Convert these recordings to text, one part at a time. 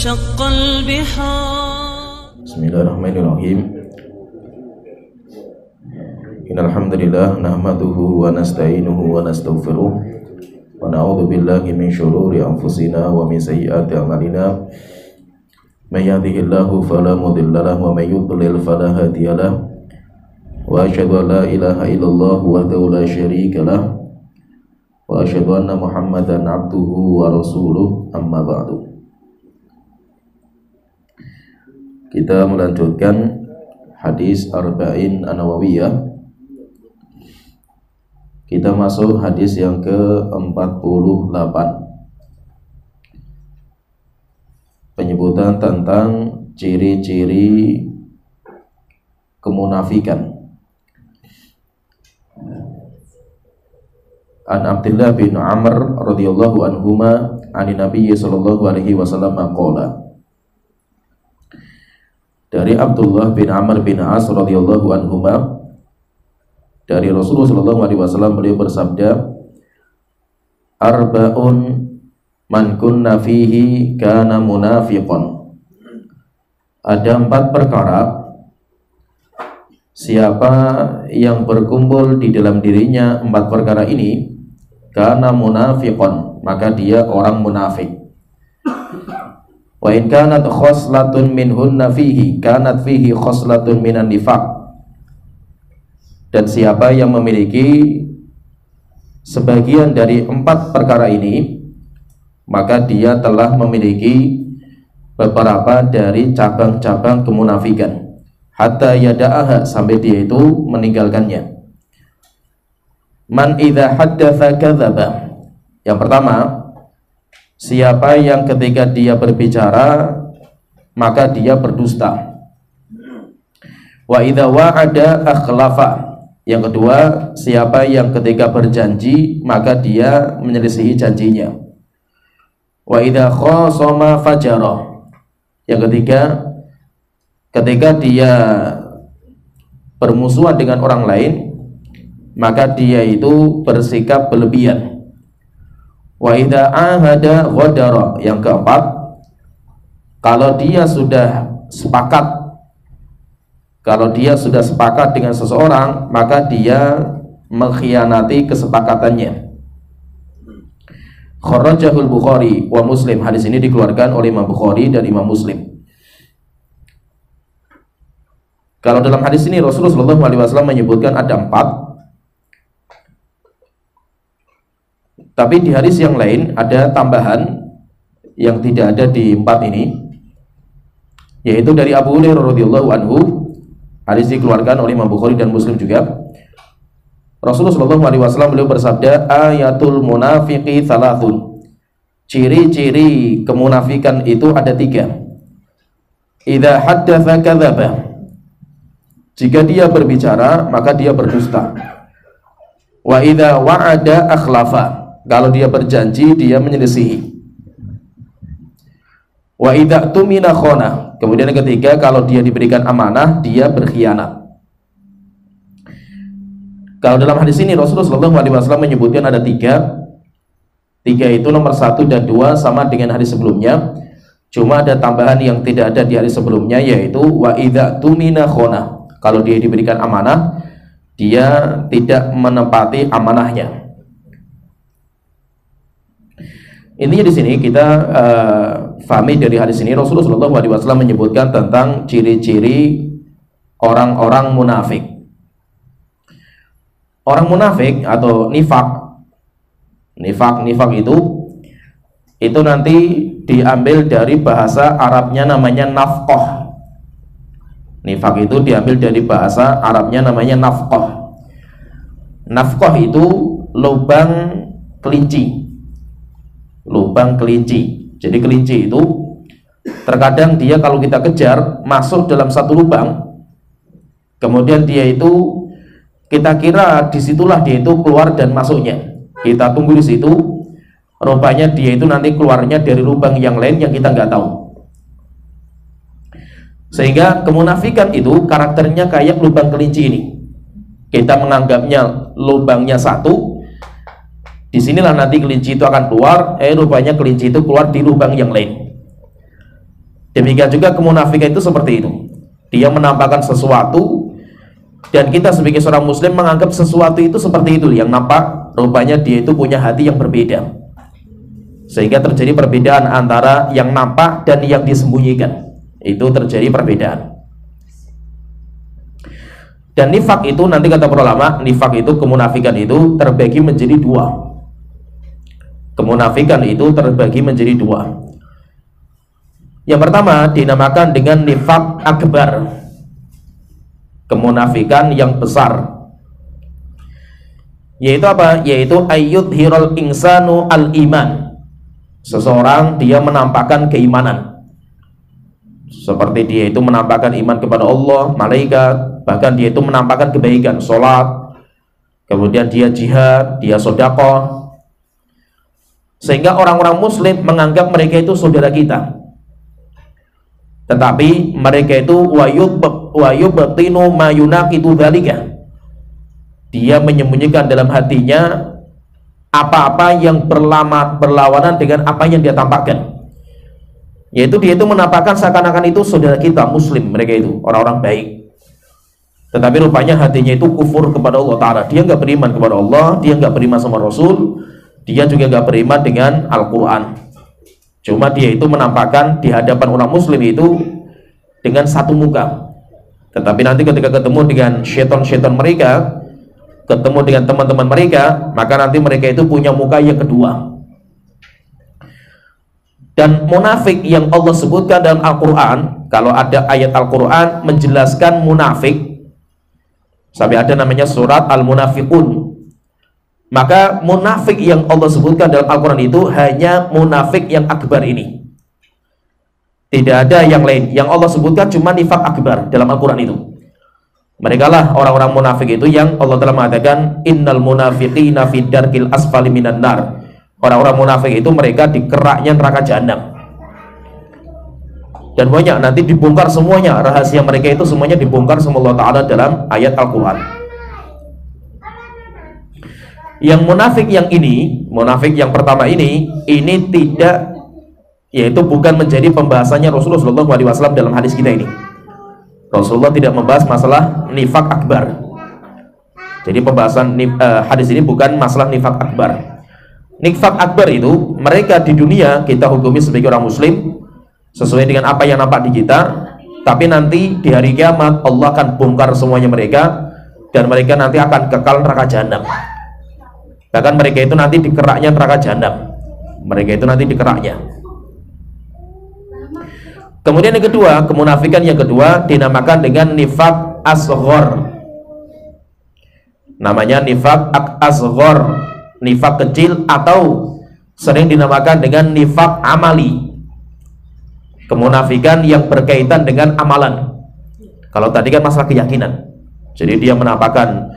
وانشق البحار. بسم الله الرحمن الرحيم. إن الحمد لله نحمده ونستعينه ونستغفره ونعوذ بالله من شرور أنفسنا ومن سيئات أعمالنا. من يهده الله فلا مضل له ومن يضلل فلا هادي له. وأشهد أن لا إله إلا الله وحده لا شريك له. وأشهد أن محمدا عبده ورسوله. أما بعد. Kita melanjutkan hadis Arba'in An-Nawawiyah. Kita masuk hadis yang ke-48. Penyebutan tentang ciri-ciri kemunafikan. An Abdullah bin Amr radhiyallahu anhuma anin Nabi sallallahu alaihi wasallam qala. Dari Abdullah bin Amr bin As radhiyallahu anhuma, dari Rasulullah sallallahu alaihi wasallam, beliau bersabda, arba'un man kunna fihi kana munafiqan. Ada 4 perkara, siapa yang berkumpul di dalam dirinya 4 perkara ini, kana munafiqan, maka dia orang munafik. Wa in kanat khoslatun minhunna fihi kanat fihi khoslatun minan nifaq. Dan siapa yang memiliki sebagian dari 4 perkara ini, maka dia telah memiliki beberapa dari cabang-cabang kemunafikan. Hatta yada'aha, sampai dia itu meninggalkannya. Man idza haddatsa kadzaba. Yang pertama, siapa yang ketika dia berbicara maka dia berdusta. Wa idza wa'ada akhlafa. Yang kedua, siapa yang ketika berjanji maka dia menyelisihi janjinya. Wa idza khasama fajara. Yang ketiga, ketika dia bermusuhan dengan orang lain maka dia itu bersikap berlebihan. Wa idza ahada ghadara. Yang keempat, kalau dia sudah sepakat dengan seseorang, maka dia mengkhianati kesepakatannya. Kharrajahul Bukhari wa Muslim. Hadis ini dikeluarkan oleh Imam Bukhari dan Imam Muslim. Kalau dalam hadis ini Rasulullah SAW menyebutkan ada 4. Tapi di hadis yang lain ada tambahan yang tidak ada di 4 ini, yaitu dari Abu Hurairah radhiyallahu anhu. Hadis dikeluarkan oleh Imam Bukhari dan Muslim juga. Rasulullah SAW beliau bersabda, ayatul munafiqi thalathun. Ciri-ciri kemunafikan itu ada 3. Idza haddatsa kadzaba. Jika dia berbicara maka dia berdusta. Wa idza wa'ada akhlafa. Kalau dia berjanji dia menyelisihi. Wa idza tumina khana. Kemudian yang ketiga, kalau dia diberikan amanah dia berkhianat. Kalau dalam hadis ini Rasulullah SAW menyebutkan ada 3. 3 itu nomor 1 dan 2 sama dengan hadis sebelumnya. Cuma ada tambahan yang tidak ada di hadis sebelumnya, yaitu wa idza tumina khana. Kalau dia diberikan amanah dia tidak menepati amanahnya. Intinya di sini kita fahami dari hadis ini Rasulullah SAW menyebutkan tentang ciri-ciri orang-orang munafik. Orang munafik atau nifak itu nanti diambil dari bahasa Arabnya namanya nafqah. Nifak itu diambil dari bahasa Arabnya namanya nafqah. Nafqah itu lubang kelinci. Jadi kelinci itu terkadang dia kalau kita kejar masuk dalam satu lubang, kemudian dia itu kita kira disitulah dia itu keluar dan masuknya. Kita tunggu di situ, rupanya dia itu nanti keluarnya dari lubang yang lain yang kita nggak tahu. Sehingga kemunafikan itu karakternya kayak lubang kelinci ini. Kita menganggapnya lubangnya satu, disinilah nanti kelinci itu akan keluar, rupanya kelinci itu keluar di lubang yang lain. Demikian juga kemunafikan itu seperti itu. Dia menampakkan sesuatu, dan kita sebagai seorang muslim menganggap sesuatu itu seperti itu yang nampak, rupanya dia itu punya hati yang berbeda, sehingga terjadi perbedaan antara yang nampak dan yang disembunyikan. Itu terjadi perbedaan. Dan nifak itu, nanti kata para ulama, nifak itu, kemunafikan itu terbagi menjadi dua. Kemunafikan itu terbagi menjadi dua. Yang pertama dinamakan dengan nifak akbar, kemunafikan yang besar. Yaitu apa? Yaitu ayyudhirul insanu al-iman. Seseorang dia menampakkan keimanan, seperti dia itu menampakkan iman kepada Allah, malaikat, bahkan dia itu menampakkan kebaikan, sholat, kemudian dia jihad, dia sedekah, sehingga orang-orang muslim menganggap mereka itu saudara kita. Tetapi mereka itu wayubtinu mayunaqidu dzalika, dia menyembunyikan dalam hatinya apa-apa yang berlawanan dengan apa yang dia tampakkan. Yaitu dia itu menampakkan seakan-akan itu saudara kita muslim, mereka itu orang-orang baik, tetapi rupanya hatinya itu kufur kepada Allah Ta'ala. Dia nggak beriman kepada Allah, dia nggak beriman sama Rasul, dia juga nggak beriman dengan Al-Quran. Cuma dia itu menampakkan di hadapan orang muslim itu dengan satu muka, tetapi nanti ketika ketemu dengan syaitan-syaitan mereka, ketemu dengan teman-teman mereka, maka nanti mereka itu punya muka yang kedua. Dan munafik yang Allah sebutkan dalam Al-Quran, kalau ada ayat Al-Quran menjelaskan munafik, sampai ada namanya surat Al-Munafiqun, maka munafik yang Allah sebutkan dalam Al-Quran itu hanya munafik yang akbar ini. Tidak ada yang lain. Yang Allah sebutkan cuma nifak akbar dalam Al-Quran itu. Mereka lah orang-orang munafik itu yang Allah telah mengatakan innal munafiqina fid darkil asfali minan nar. Orang-orang munafik itu mereka di keraknya neraka jahanam. Dan banyak nanti dibongkar semuanya, rahasia mereka itu semuanya dibongkar sama Allah Ta'ala dalam ayat Al-Quran. Yang munafik yang ini, munafik yang pertama ini tidak, yaitu bukan menjadi pembahasannya Rasulullah SAW dalam hadis kita ini. Rasulullah tidak membahas masalah nifak akbar. Jadi pembahasan hadis ini bukan masalah nifak akbar. Nifak akbar itu mereka di dunia kita hukumi sebagai orang muslim sesuai dengan apa yang nampak di kita, tapi nanti di hari kiamat Allah akan bongkar semuanya mereka, dan mereka nanti akan kekal neraka jahanam. Bahkan mereka itu nanti dikeraknya neraka jahanam. Mereka itu nanti dikeraknya. Kemudian yang kedua, kemunafikan yang kedua dinamakan dengan nifak asghar. Namanya nifak asghar, nifak kecil, atau sering dinamakan dengan nifak amali, kemunafikan yang berkaitan dengan amalan. Kalau tadi kan masalah keyakinan, jadi dia menampakkan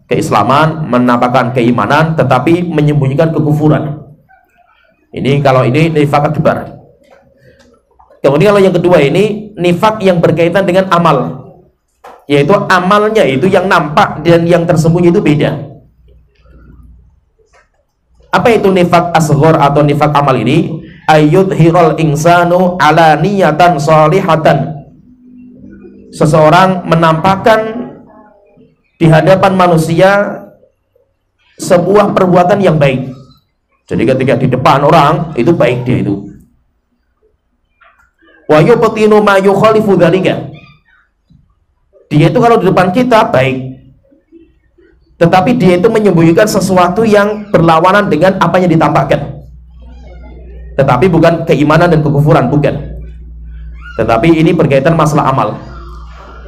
keislaman, menampakkan keimanan, tetapi menyembunyikan kekufuran. Ini kalau ini nifak akbar. Kemudian kalau yang kedua ini nifak yang berkaitan dengan amal, yaitu amalnya itu yang nampak dan yang tersembunyi itu beda. Apa itu nifak asghar atau nifak amal ini? Ayyudhirul insanu ala niyatan salihatan. Seseorang menampakkan di hadapan manusia sebuah perbuatan yang baik. Jadi ketika di depan orang itu baik dia itu. Wa yubtinu ma yukhalifu dzalika. Dia itu kalau di depan kita baik, tetapi dia itu menyembunyikan sesuatu yang berlawanan dengan apa yang ditampakkan. Tetapi bukan keimanan dan kekufuran, bukan. Tetapi ini berkaitan masalah amal,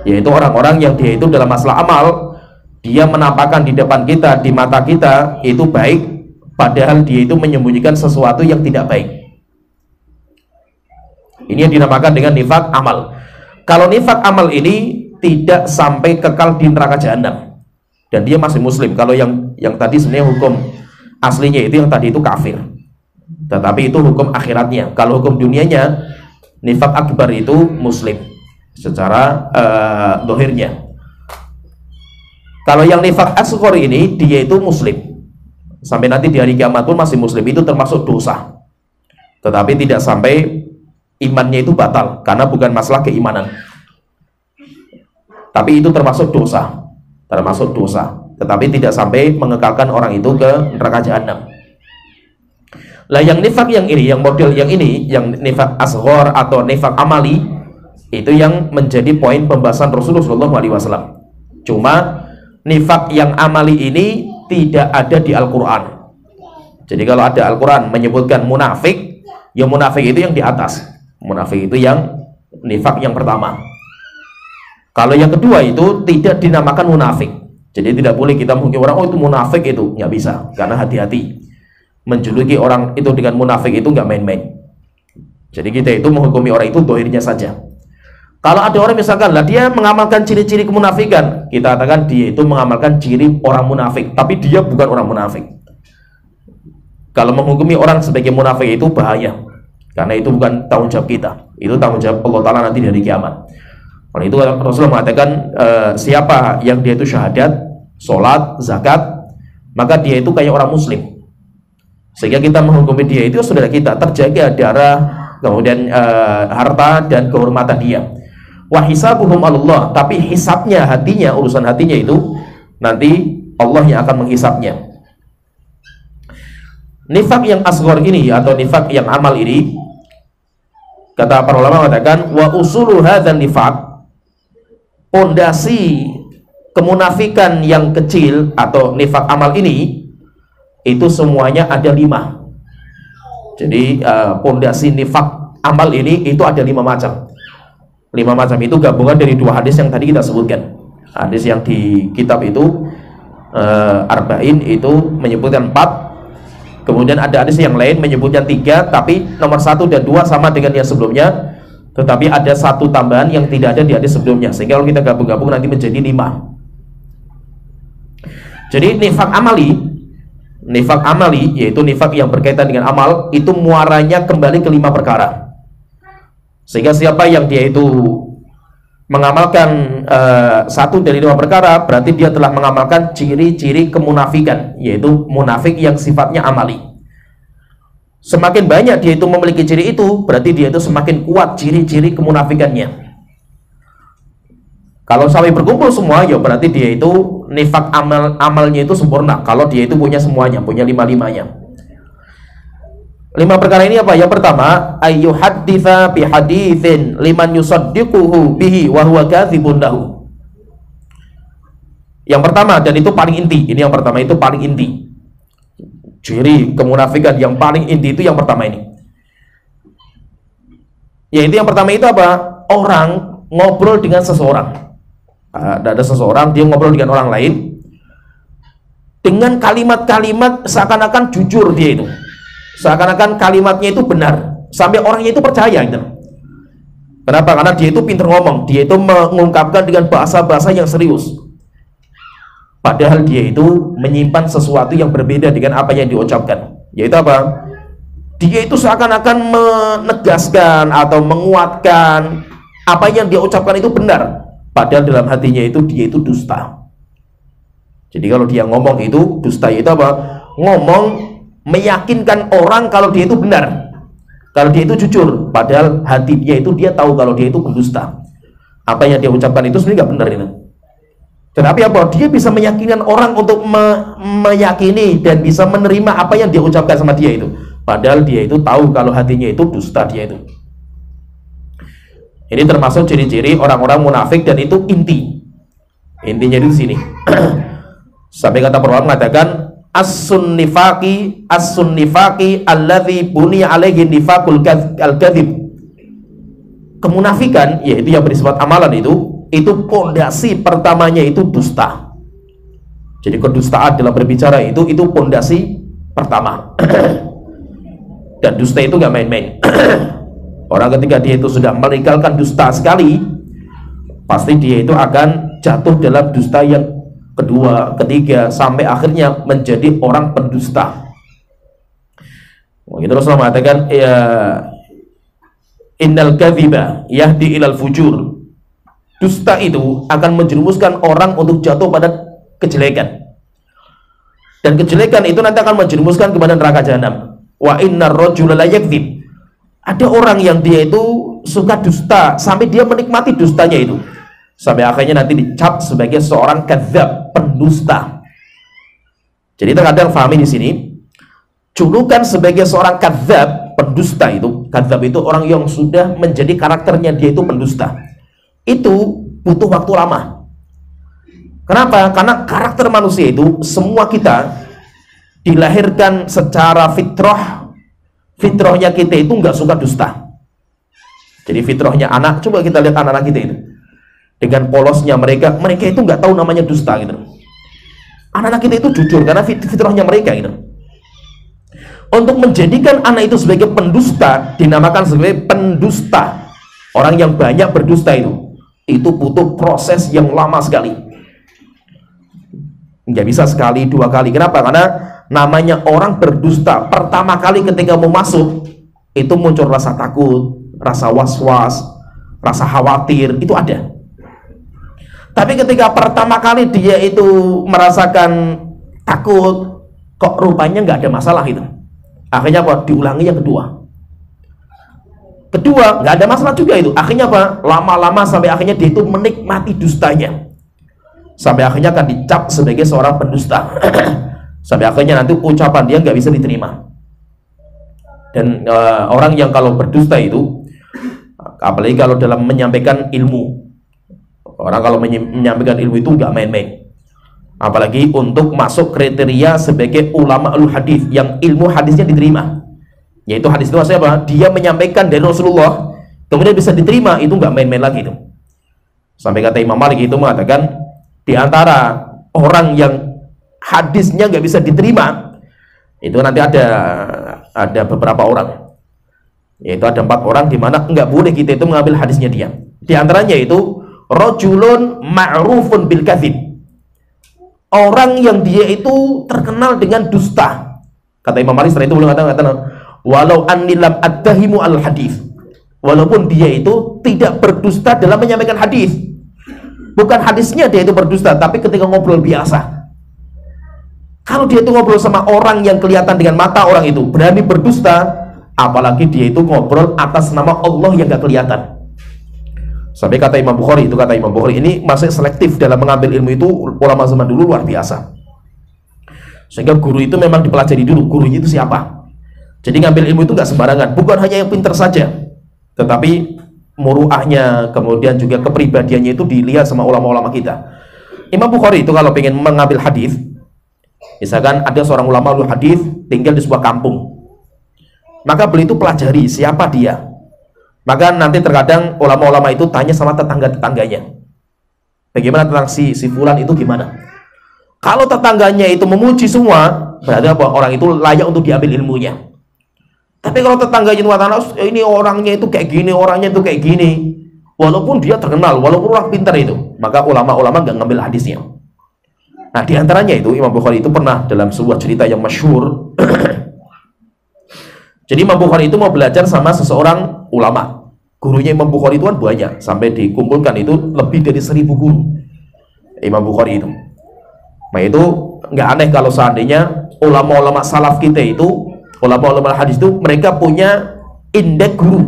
yaitu orang-orang yang dia itu dalam masalah amal, dia menampakkan di depan kita, di mata kita itu baik, padahal dia itu menyembunyikan sesuatu yang tidak baik. Ini yang dinamakan dengan nifak amal. Kalau nifak amal ini tidak sampai kekal di neraka jahanam, dan dia masih muslim. Kalau yang tadi sebenarnya hukum aslinya itu yang tadi itu kafir, tetapi itu hukum akhiratnya. Kalau hukum dunianya, nifak akbar itu muslim secara dohirnya. Kalau yang nifak asghar ini dia itu muslim, sampai nanti di hari kiamat pun masih muslim, itu termasuk dosa, tetapi tidak sampai imannya itu batal karena bukan masalah keimanan. Tapi itu termasuk dosa, tetapi tidak sampai mengekalkan orang itu ke neraka jahanam. Lah yang nifak yang ini, yang model yang ini, yang nifak asghar atau nifak amali, itu yang menjadi poin pembahasan Rasulullah SAW. Cuma nifak yang amali ini tidak ada di Al-Quran. Jadi kalau ada Al-Quran menyebutkan munafik, ya munafik itu yang di atas. Munafik itu yang nifak yang pertama. Kalau yang kedua itu tidak dinamakan munafik. Jadi tidak boleh kita menghukumi orang, oh itu munafik itu, nggak bisa. Karena hati-hati, menjuluki orang itu dengan munafik itu nggak main-main. Jadi kita itu menghukumi orang itu dohirnya saja. Kalau ada orang misalkan lah dia mengamalkan ciri-ciri kemunafikan, kita katakan dia itu mengamalkan ciri orang munafik, tapi dia bukan orang munafik. Kalau menghukumi orang sebagai munafik itu bahaya, karena itu bukan tanggung jawab kita, itu tanggung jawab Allah Ta'ala nanti dari kiamat. Oleh itu Rasulullah mengatakan siapa yang dia itu syahadat, sholat, zakat, maka dia itu kayak orang muslim. Sehingga kita menghukumi dia itu saudara kita, terjaga darah, kemudian harta dan kehormatan dia. Wa hisabuhum Allah, tapi hisabnya, hatinya, urusan hatinya itu nanti Allah yang akan menghisabnya. Nifak yang asghar ini atau nifak yang amal ini, kata para ulama mengatakan wa usulu hadzal nifaq, pondasi kemunafikan yang kecil atau nifak amal ini itu semuanya ada 5. Jadi pondasi nifak amal ini itu ada 5 macam. 5 macam itu gabungan dari 2 hadis yang tadi kita sebutkan. Hadis yang di kitab itu Arba'in itu menyebutkan 4. Kemudian ada hadis yang lain menyebutkan 3, tapi nomor 1 dan 2 sama dengan yang sebelumnya, tetapi ada 1 tambahan yang tidak ada di hadis sebelumnya, sehingga kalau kita gabung-gabung nanti menjadi 5. Jadi nifak amali yaitu nifak yang berkaitan dengan amal, itu muaranya kembali ke 5 perkara. Sehingga siapa yang dia itu mengamalkan 1 dari 5 perkara, berarti dia telah mengamalkan ciri-ciri kemunafikan, yaitu munafik yang sifatnya amali. Semakin banyak dia itu memiliki ciri itu, berarti dia itu semakin kuat ciri-ciri kemunafikannya. Kalau sampai berkumpul semua, ya berarti dia itu nifak amalnya itu sempurna. Kalau dia itu punya semuanya, punya 5-5-nya. 5 perkara ini apa? Yang pertama, ayyuhadditsa bi haditsin liman yusaddiquhu bihi wa huwa kadzibun lahu. Yang pertama, dan itu paling inti. Ini yang pertama, itu paling inti. Ciri kemunafikan yang paling inti itu yang pertama ini. Yaitu yang pertama itu apa? Orang ngobrol dengan seseorang. Ada seseorang, dia ngobrol dengan orang lain dengan kalimat-kalimat seakan-akan jujur dia itu. Seakan-akan kalimatnya itu benar, sampai orangnya itu percaya gitu. Kenapa? Karena dia itu pintar ngomong, dia itu mengungkapkan dengan bahasa-bahasa yang serius. Padahal dia itu menyimpan sesuatu yang berbeda dengan apa yang diucapkan. Yaitu apa? Dia itu seakan-akan menegaskan atau menguatkan apa yang dia ucapkan itu benar. Padahal dalam hatinya itu dia itu dusta. Jadi kalau dia ngomong itu dusta, itu apa? Ngomong meyakinkan orang kalau dia itu benar, kalau dia itu jujur, padahal hati dia itu dia tahu kalau dia itu pendusta. Apa yang dia ucapkan itu sebenarnya nggak benar itu. Tetapi apa? Dia bisa meyakinkan orang untuk meyakini dan bisa menerima apa yang dia ucapkan sama dia itu, padahal dia itu tahu kalau hatinya itu dusta dia itu. Ini termasuk ciri-ciri orang-orang munafik, dan itu intinya di sini. Sampai kata para ulama mengatakan as-sunnifaqi alladzi buniya alaihi nifaqul al-kadzib. Kemunafikan, yaitu yang bersifat amalan itu pondasi pertamanya itu dusta. Jadi kedustaan dalam berbicara itu pondasi pertama. Dan dusta itu nggak main-main. Orang ketika dia itu sudah melegalkan dusta sekali, pasti dia itu akan jatuh dalam dusta yang kedua, ketiga, sampai akhirnya menjadi orang pendusta. Begitu Rasulullah mengatakan, ya, innal kadhiba yahdi ilal fujur. Dusta itu akan menjerumuskan orang untuk jatuh pada kejelekan. Dan kejelekan itu nanti akan menjerumuskan kepada neraka jahanam. Wa innar rajula la yakdzib. Ada orang yang dia itu suka dusta sampai dia menikmati dustanya itu, sampai akhirnya nanti dicap sebagai seorang kadzab, pendusta. Jadi terkadang fahami di sini, julukan sebagai seorang kadzab, pendusta itu, kadzab itu orang yang sudah menjadi karakternya dia itu pendusta. Itu butuh waktu lama. Kenapa? Karena karakter manusia itu, semua kita dilahirkan secara fitrahnya kita itu nggak suka dusta. Jadi fitrahnya anak, coba kita lihat anak-anak kita itu, dengan polosnya mereka itu nggak tahu namanya dusta gitu. Anak-anak kita itu jujur karena fitrahnya mereka gitu. Untuk menjadikan anak itu sebagai pendusta, dinamakan sebagai pendusta, orang yang banyak berdusta itu butuh proses yang lama sekali. Nggak bisa sekali, dua kali. Kenapa? Karena namanya orang berdusta, pertama kali ketika mau masuk itu muncul rasa takut, rasa was-was, rasa khawatir, itu ada. Tapi ketika pertama kali dia itu merasakan takut, kok rupanya nggak ada masalah itu, akhirnya apa? Diulangi yang kedua nggak ada masalah juga itu. Akhirnya apa? Lama-lama sampai akhirnya dia itu menikmati dustanya, sampai akhirnya akan dicap sebagai seorang pendusta. Sampai akhirnya nanti ucapan dia nggak bisa diterima. Dan orang yang kalau berdusta itu, apalagi kalau dalam menyampaikan ilmu, orang kalau menyampaikan ilmu itu nggak main-main. Apalagi untuk masuk kriteria sebagai ulama al-hadis yang ilmu hadisnya diterima, yaitu hadis itu maksudnya apa? Dia menyampaikan dari Rasulullah kemudian bisa diterima, itu nggak main-main lagi itu. Sampai kata Imam Malik itu mengatakan, di antara orang yang hadisnya nggak bisa diterima itu nanti ada beberapa orang, yaitu ada 4 orang di mana nggak boleh kita itu mengambil hadisnya dia. Di antaranya itu rajulun ma'rufun bil kadzib, orang yang dia itu terkenal dengan dusta. Kata Imam Malik setelah itu boleh kata walau anni lam attahimu al hadis, walaupun dia itu tidak berdusta dalam menyampaikan hadis, bukan hadisnya dia itu berdusta, tapi ketika ngobrol biasa, kalau dia itu ngobrol sama orang yang kelihatan dengan mata orang itu berani berdusta, apalagi dia itu ngobrol atas nama Allah yang gak kelihatan. Sampai kata Imam Bukhari ini masih selektif dalam mengambil ilmu itu, ulama zaman dulu luar biasa. Sehingga guru itu memang dipelajari dulu, gurunya itu siapa. Jadi ngambil ilmu itu gak sembarangan, bukan hanya yang pintar saja, tetapi muruahnya, kemudian juga kepribadiannya itu dilihat sama ulama-ulama kita. Imam Bukhari itu kalau pengen mengambil hadis, misalkan ada seorang ulama hadis tinggal di sebuah kampung, maka beliau itu pelajari siapa dia. Maka nanti terkadang ulama-ulama itu tanya sama tetangga-tetangganya, bagaimana tentang si fulan itu gimana. Kalau tetangganya itu memuji semua, berarti apa? Orang itu layak untuk diambil ilmunya. Tapi kalau tetangganya itu mengatakan ini orangnya itu kayak gini, orangnya itu kayak gini, walaupun dia terkenal, walaupun orang pintar itu, maka ulama-ulama nggak ngambil hadisnya. Nah, diantaranya itu Imam Bukhari itu pernah dalam sebuah cerita yang masyhur. Jadi Imam Bukhari itu mau belajar sama seseorang ulama. Gurunya Imam Bukhari itu kan banyak, sampai dikumpulkan itu lebih dari 1000 guru Imam Bukhari itu. Nah, itu nggak aneh kalau seandainya ulama-ulama salaf kita itu, ulama-ulama hadis itu, mereka punya indeks guru.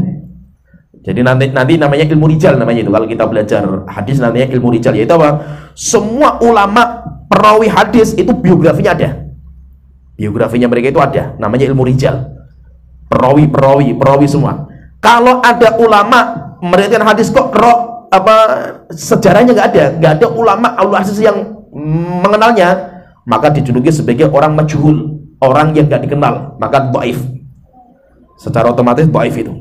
Jadi nanti namanya ilmu rijal, namanya itu kalau kita belajar hadis namanya ilmu rijal, yaitu apa? Semua ulama perawi hadis itu biografinya ada, biografinya mereka itu ada, namanya ilmu rijal. Perawi semua. Kalau ada ulama meriwayatkan hadis kok sejarahnya nggak ada ulama al-hadis yang mengenalnya, maka dijuluki sebagai orang majhul, orang yang nggak dikenal, maka dhaif. Secara otomatis dhaif itu.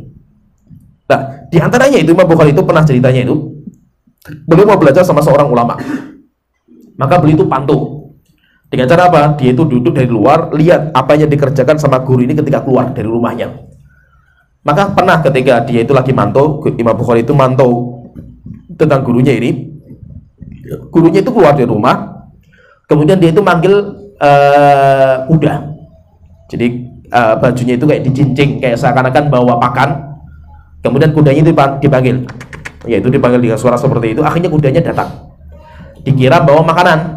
Nah, diantaranya itu Imam Bukhari itu pernah ceritanya itu, beliau mau belajar sama seorang ulama, maka beliau itu pantau. Dengan cara apa? Dia itu duduk dari luar, lihat apa yang dikerjakan sama guru ini ketika keluar dari rumahnya. Maka pernah ketika dia itu lagi mantau, Imam Bukhari itu mantau tentang gurunya ini. Gurunya itu keluar dari rumah, kemudian dia itu manggil kuda. Jadi bajunya itu kayak dicincing, kayak seakan-akan bawa pakan. Kemudian kudanya itu dipanggil, yaitu dipanggil dengan suara seperti itu. Akhirnya kudanya datang, dikira bawa makanan.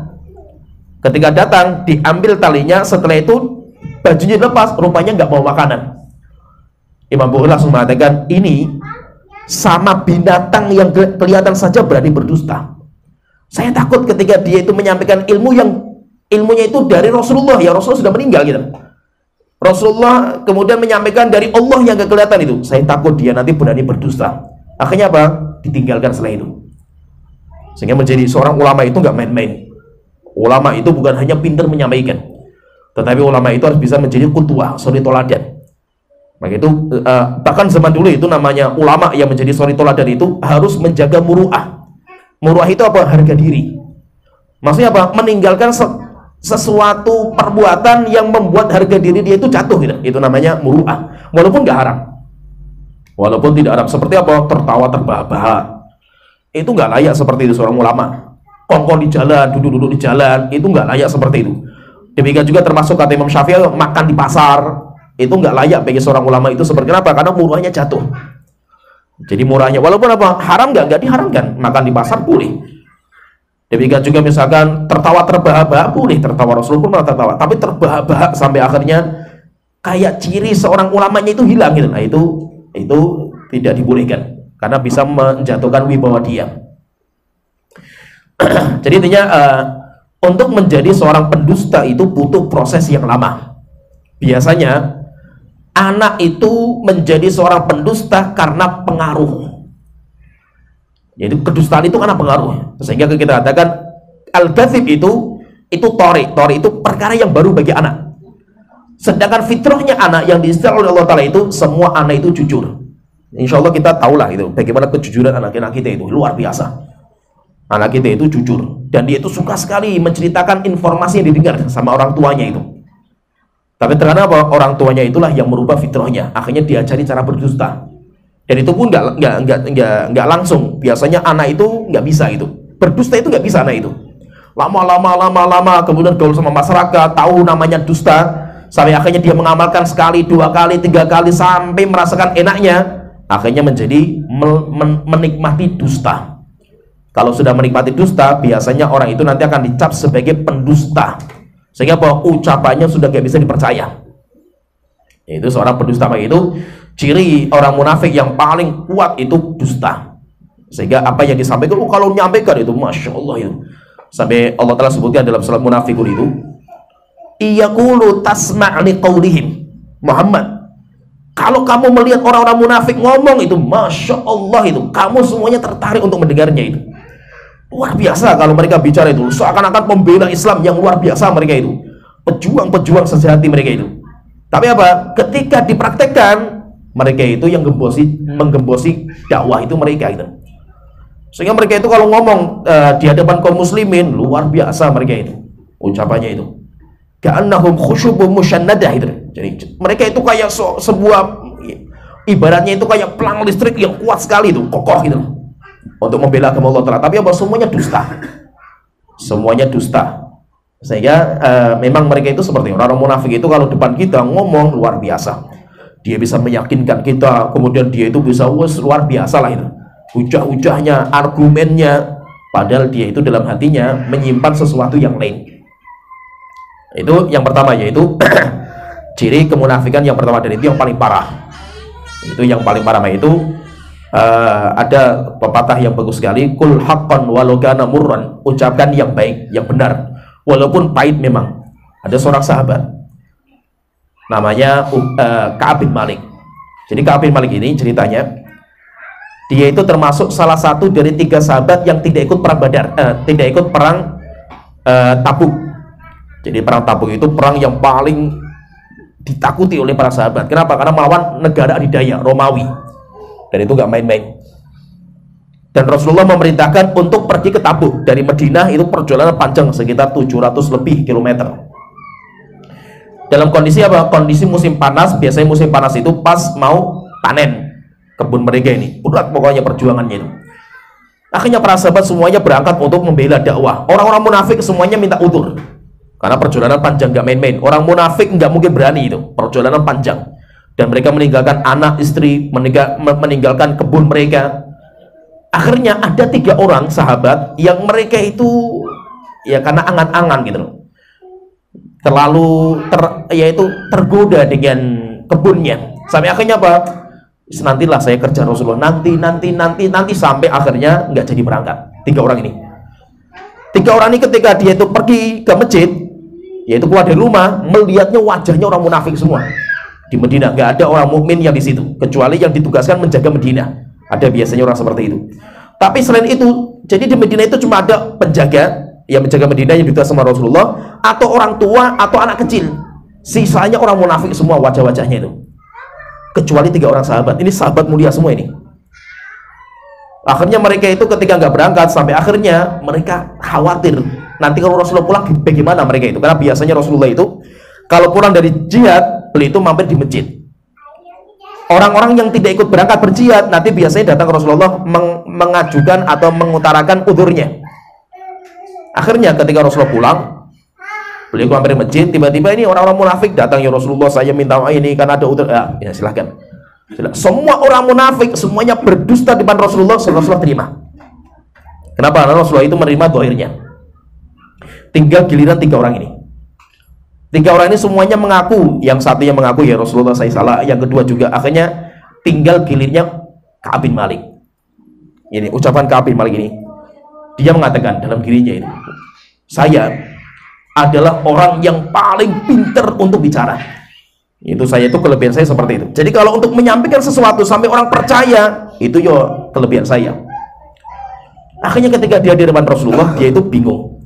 Ketika datang, diambil talinya, setelah itu bajunya dilepas, rupanya nggak bawa makanan. Imam Bukhari langsung mengatakan, ini sama binatang yang kelihatan saja berani berdusta. Saya takut ketika dia itu menyampaikan ilmu yang ilmunya itu dari Rasulullah, ya Rasulullah sudah meninggal gitu. Rasulullah kemudian menyampaikan dari Allah yang gak kelihatan itu. Saya takut dia nanti berani berdusta. Akhirnya apa? Ditinggalkan setelah itu. Sehingga menjadi seorang ulama itu gak main-main. Ulama itu bukan hanya pintar menyampaikan, tetapi ulama itu harus bisa menjadi qudwah, suri toladan. Maka itu bahkan zaman dulu itu namanya ulama yang menjadi suri toladan itu harus menjaga muru'ah. Muru'ah itu apa? Harga diri. Maksudnya apa? Meninggalkan sesuatu perbuatan yang membuat harga diri dia itu jatuh gitu. Itu namanya muru'ah. Walaupun gak haram. Walaupun tidak haram. Seperti apa? Tertawa terbahak-bahak. Itu gak layak seperti itu seorang ulama. Kongkong di jalan, duduk-duduk di jalan, itu gak layak seperti itu. Demikian juga termasuk kata Imam Syafi'i, makan di pasar, itu gak layak bagi seorang ulama itu. Seperti kenapa? Karena muru'ahnya jatuh. Jadi murahnya, walaupun apa? Haram gak diharamkan. Makan di pasar boleh. Demikian juga misalkan tertawa terbahak-bahak boleh, tertawa, Rasulullah pun malah tertawa, tapi terbahak-bahak sampai akhirnya kayak ciri seorang ulamanya itu hilang gitu. Nah itu tidak dibolehkan karena bisa menjatuhkan wibawa dia. Jadi intinya untuk menjadi seorang pendusta itu butuh proses yang lama. Biasanya anak itu menjadi seorang pendusta karena pengaruh. Jadi kedustaan itu karena pengaruh. Sehingga kita katakan al-kadzib itu tori itu perkara yang baru bagi anak. Sedangkan fitrahnya anak yang diistilah oleh Allah Ta'ala itu semua anak itu jujur. Insya Allah kita tahulah itu bagaimana kejujuran anak-anak kita itu luar biasa. Anak kita itu jujur dan dia itu suka sekali menceritakan informasi yang didengar sama orang tuanya itu. Tapi ternyata apa? Orang tuanya itulah yang merubah fitrahnya. Akhirnya diajari cara berdusta. Dan itu pun nggak langsung. Biasanya anak itu nggak bisa itu. Berdusta itu nggak bisa anak itu. Lama kemudian gaul sama masyarakat, tahu namanya dusta, sampai akhirnya dia mengamalkan sekali, 2 kali, 3 kali sampai merasakan enaknya. Akhirnya menjadi menikmati dusta. Kalau sudah menikmati dusta, biasanya orang itu nanti akan dicap sebagai pendusta. Sehingga apa? Ucapannya sudah nggak bisa dipercaya. Itu seorang pendusta. Itu ciri orang munafik yang paling kuat itu dusta. Sehingga apa yang disampaikan, kalau menyampaikan itu Masya Allah itu. Sampai Allah Ta'ala sebutkan dalam surat Munafikun itu, iyaqulu tasma' liqaulihim. Muhammad, kalau kamu melihat orang-orang munafik ngomong itu Masya Allah itu, kamu semuanya tertarik untuk mendengarnya itu. Luar biasa kalau mereka bicara itu, seakan-akan pembela Islam yang luar biasa mereka itu, pejuang-pejuang sejati mereka itu. Tapi apa? Ketika dipraktekkan, mereka itu yang menggembosi dakwah itu mereka itu. Sehingga mereka itu kalau ngomong di hadapan kaum muslimin, luar biasa mereka itu ucapannya itu. Ka'annahum khusyubun musyannadah itu. Jadi mereka itu kayak sebuah, ibaratnya itu kayak pelang listrik yang kuat sekali itu, kokoh gitu untuk membela agama Allah Ta'ala. Tapi apa? Semuanya dusta. Semuanya dusta. Sehingga memang mereka itu seperti orang munafik itu kalau depan kita ngomong luar biasa. Dia bisa meyakinkan kita, kemudian dia itu bisa luar biasa lah itu. Hujah-hujahnya, argumennya, padahal dia itu dalam hatinya menyimpan sesuatu yang lain. Itu yang pertama, yaitu ciri kemunafikan yang pertama, dan itu yang paling parah. Itu yang paling parah. Itu ada pepatah yang bagus sekali, kul haqqan walau kana murran, ucapkan yang baik, yang benar walaupun pahit memang. Ada seorang sahabat namanya Ka'ab bin Malik. Jadi Ka'ab bin Malik ini ceritanya, dia itu termasuk salah satu dari 3 sahabat yang tidak ikut perang Badar, tidak ikut perang Tabuk. Jadi perang Tabuk itu perang yang paling ditakuti oleh para sahabat. Kenapa? Karena melawan negara adidaya Romawi, dan itu nggak main-main. Dan Rasulullah memerintahkan untuk pergi ke Tabuk dari Madinah. Itu perjalanan panjang sekitar 700 lebih kilometer. Dalam kondisi apa? Kondisi musim panas. Biasanya musim panas itu pas mau panen kebun mereka ini. Berat pokoknya perjuangannya itu. Akhirnya para sahabat semuanya berangkat untuk membela dakwah. Orang-orang munafik semuanya minta udzur karena perjalanan panjang, nggak main-main. Orang munafik nggak mungkin berani itu, perjalanan panjang. Dan mereka meninggalkan anak, istri, meninggalkan kebun mereka. Akhirnya ada 3 orang sahabat yang mereka itu ya karena angan-angan gitu loh, terlalu tergoda dengan kebunnya, sampai akhirnya apa? Nantilah saya kerja Rasulullah, nanti sampai akhirnya nggak jadi berangkat. 3 orang ini. 3 orang ini ketika dia itu pergi ke masjid, yaitu keluar dari rumah, melihatnya wajahnya orang munafik semua. Di Madinah nggak ada orang mukmin yang di situ, kecuali yang ditugaskan menjaga Madinah. Ada biasanya orang seperti itu. Tapi selain itu, jadi di Madinah itu cuma ada penjaga yang menjaga Madinah yang ditugas sama Rasulullah, atau orang tua atau anak kecil. Sisanya orang munafik semua wajah-wajahnya itu. Kecuali 3 orang sahabat. Ini sahabat mulia semua ini. Akhirnya mereka itu ketika nggak berangkat, sampai akhirnya mereka khawatir nanti kalau Rasulullah pulang bagaimana mereka itu. Karena biasanya Rasulullah itu kalau pulang dari jihad, beliau itu mampir di masjid. Orang-orang yang tidak ikut berangkat berjihad nanti biasanya datang ke Rasulullah mengajukan atau mengutarakan udurnya. Akhirnya ketika Rasulullah pulang, beliau mampir di masjid, tiba-tiba ini orang-orang munafik datang, ya Rasulullah saya minta ini karena ada udur. Ya silahkan. Semua orang munafik semuanya berdusta di depan Rasulullah. Rasulullah terima. Kenapa? Karena Rasulullah itu menerima dohirnya. Tinggal giliran 3 orang ini. 3 orang ini semuanya mengaku. Yang satunya mengaku, ya Rasulullah saya salah. Yang kedua juga. Akhirnya tinggal gilirnya Ka'ab bin Malik. Ini ucapan Ka'ab bin Malik ini. Dia mengatakan dalam dirinya ini, saya adalah orang yang paling pintar untuk bicara. Itu saya, itu kelebihan saya seperti itu. Jadi kalau untuk menyampaikan sesuatu sampai orang percaya, itu yo kelebihan saya. Akhirnya ketika dia di depan Rasulullah, dia itu bingung.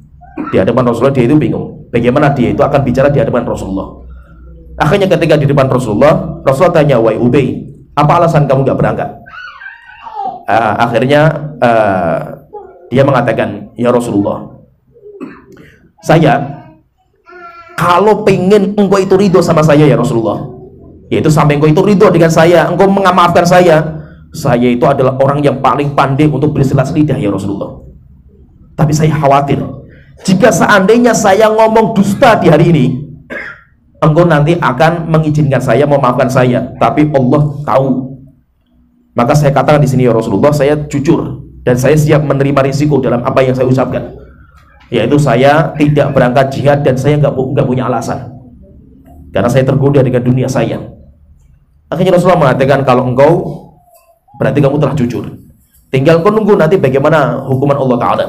Di hadapan Rasulullah dia itu bingung. Bagaimana dia itu akan bicara di hadapan Rasulullah. Akhirnya ketika di depan Rasulullah, Rasulullah tanya, wahai Ubay, apa alasan kamu gak berangkat? Akhirnya dia mengatakan, ya Rasulullah, saya kalau pengen engkau itu ridho sama saya ya Rasulullah, yaitu sampai engkau itu ridho dengan saya, engkau memaafkan saya itu adalah orang yang paling pandai untuk bersilat lidah ya Rasulullah. Tapi saya khawatir jika seandainya saya ngomong dusta di hari ini, engkau nanti akan mengizinkan saya, memaafkan saya, tapi Allah tahu. Maka saya katakan di sini ya Rasulullah, saya jujur dan saya siap menerima risiko dalam apa yang saya ucapkan, yaitu saya tidak berangkat jihad dan saya nggak punya alasan karena saya tergoda dengan dunia saya. Akhirnya Rasulullah mengatakan, kalau engkau berarti kamu telah jujur, tinggal kau nunggu nanti bagaimana hukuman Allah Ta'ala.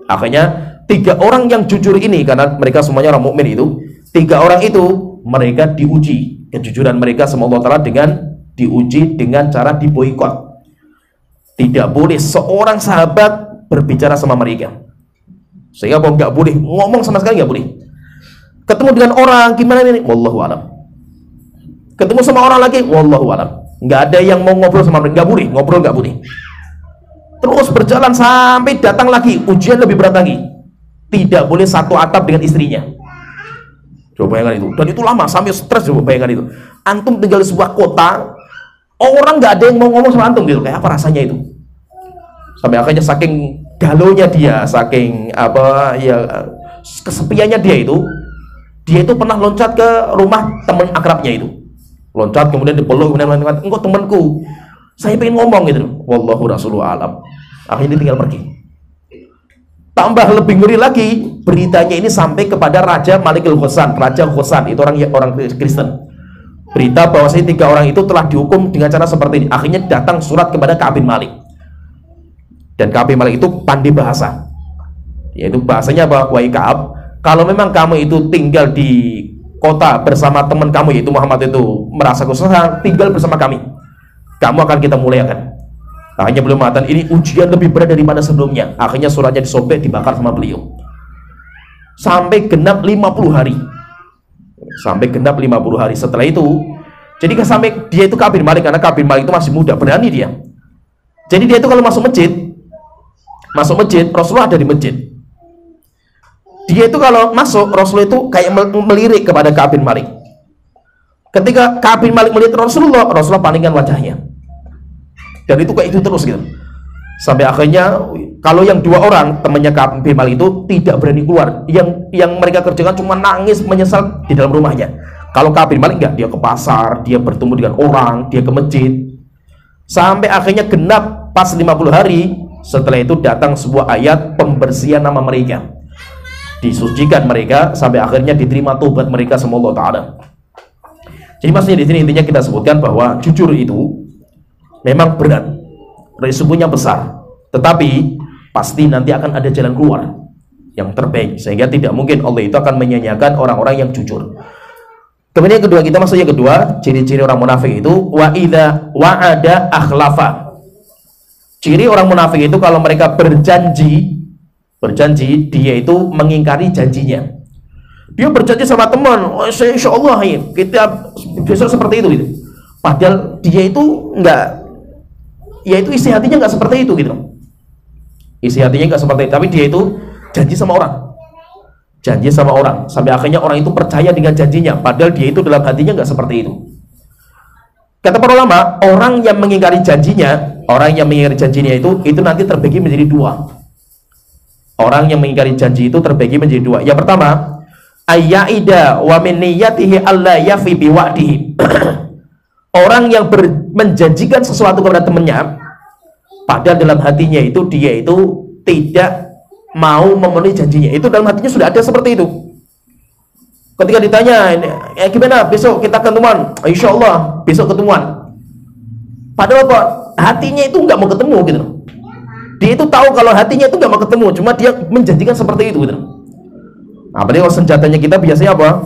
Akhirnya 3 orang yang jujur ini, karena mereka semuanya orang mukmin itu, 3 orang itu mereka diuji kejujuran mereka sama Allah Ta'ala dengan diuji dengan cara diboikot. Tidak boleh seorang sahabat berbicara sama mereka, sehingga nggak boleh ngomong sama sekali, nggak boleh. Ketemu dengan orang gimana ini, wallahu alam. Ketemu sama orang lagi, wallahu alam. Nggak ada yang mau ngobrol sama mereka, nggak boleh ngobrol, nggak boleh. Terus berjalan sampai datang lagi ujian lebih berat lagi, tidak boleh satu atap dengan istrinya. Coba bayangkan itu, dan itu lama sampai stres. Coba bayangkan itu, antum tinggal di sebuah kota, orang nggak ada yang mau ngomong sama antum gitu, kayak apa rasanya itu? Sampai akhirnya saking galonya dia, saking apa ya kesepiannya dia itu pernah loncat ke rumah teman akrabnya itu, loncat kemudian dipeluk, kemudian mengatakan, engkau temanku, saya pengen ngomong gitu. Wallahu rasuluhu alam. Akhirnya dia tinggal pergi. Tambah lebih ngeri lagi, beritanya ini sampai kepada Raja Malikul Khosan. Raja Khosan itu orang Kristen. Berita bahwa 3 orang itu telah dihukum dengan cara seperti ini. Akhirnya datang surat kepada Ka'ab bin Malik. Dan Ka'ab bin Malik itu pandai bahasa, yaitu bahasanya apa? Wahai Ka'ab, kalau memang kamu itu tinggal di kota bersama teman kamu yaitu Muhammad itu merasa kesusahan, tinggal bersama kami, kamu akan kita muliakan. Akhirnya beliau mengatakan, ini ujian lebih berat daripada sebelumnya. Akhirnya suratnya disobek, dibakar sama beliau sampai genap 50 hari. Sampai genap 50 hari. Setelah itu, jadi sampai dia itu Ka'ab bin Malik, karena Ka'ab bin Malik itu masih muda, berani dia. Jadi dia itu kalau masuk masjid, Rasulullah ada di masjid. Dia itu kalau masuk, Rasulullah itu kayak melirik kepada Ka'ab bin Malik. Ketika Ka'ab bin Malik melihat Rasulullah palingkan wajahnya. Dan itu kayak itu terus gitu. Sampai akhirnya kalau yang 2 orang temannya Ka'ab bin Malik itu tidak berani keluar. Yang mereka kerjakan cuma nangis menyesal di dalam rumahnya. Kalau Ka'ab bin Malik enggak, dia ke pasar, dia bertemu dengan orang, dia ke masjid. Sampai akhirnya genap pas 50 hari. Setelah itu datang sebuah ayat pembersihan nama mereka, disucikan mereka, sampai akhirnya diterima tobat mereka sama Allah Ta'ala. Jadi maksudnya di sini intinya kita sebutkan bahwa jujur itu memang berat, risikonya besar, tetapi pasti nanti akan ada jalan keluar yang terbaik, sehingga tidak mungkin Allah itu akan menyanyiakan orang-orang yang jujur. Kemudian yang kedua, kita masuk yang kedua, ciri-ciri orang munafik itu wa idza wa'ada akhlafa. Ciri orang munafik itu kalau mereka berjanji, dia itu mengingkari janjinya. Dia berjanji sama teman, oh, insya Allah ya, kita besok seperti itu gitu. Padahal dia itu enggak, ya itu isi hatinya enggak seperti itu gitu. Isi hatinya enggak seperti itu, tapi dia itu janji sama orang, sampai akhirnya orang itu percaya dengan janjinya, padahal dia itu dalam hatinya enggak seperti itu. Kata para ulama, orang yang mengingkari janjinya itu nanti terbagi menjadi dua. Orang yang mengingkari janji itu terbagi menjadi dua. Yang pertama, ayyaida wa min niyyatihi alla yafi biwa'dihi. Orang yang menjanjikan sesuatu kepada temannya, padahal dalam hatinya itu dia itu tidak mau memenuhi janjinya. Itu dalam hatinya sudah ada seperti itu. Ketika ditanya, gimana besok kita ketemuan? Insya Allah besok ketemuan. Padahal apa? Hatinya itu nggak mau ketemu gitu. Dia itu tahu kalau hatinya itu nggak mau ketemu, cuma dia menjanjikan seperti itu gitu. Nah, berarti kalau senjatanya kita biasanya apa?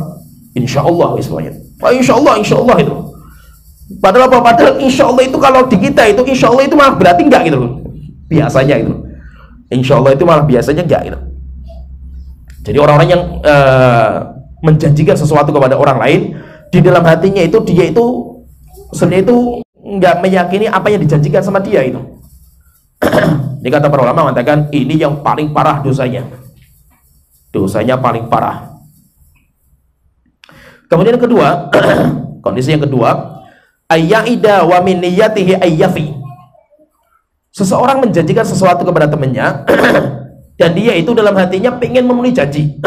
Insya Allah istilahnya. Insya Allah itu. Padahal apa? Padahal insya Allah itu kalau di kita itu insya Allah itu malah berarti enggak gitu. Biasanya itu. Insya Allah itu malah biasanya enggak gitu. Jadi orang-orang yang menjanjikan sesuatu kepada orang lain, di dalam hatinya itu dia itu sebenarnya itu enggak meyakini apa yang dijanjikan sama dia itu. Ini kata para ulama mengatakan ini yang paling parah dosanya. Dosanya paling parah. Kemudian yang kedua, kondisi yang kedua, ayyaida wa min niyyatihi ayyafi. Seseorang menjanjikan sesuatu kepada temannya dan dia itu dalam hatinya pengen memenuhi janji.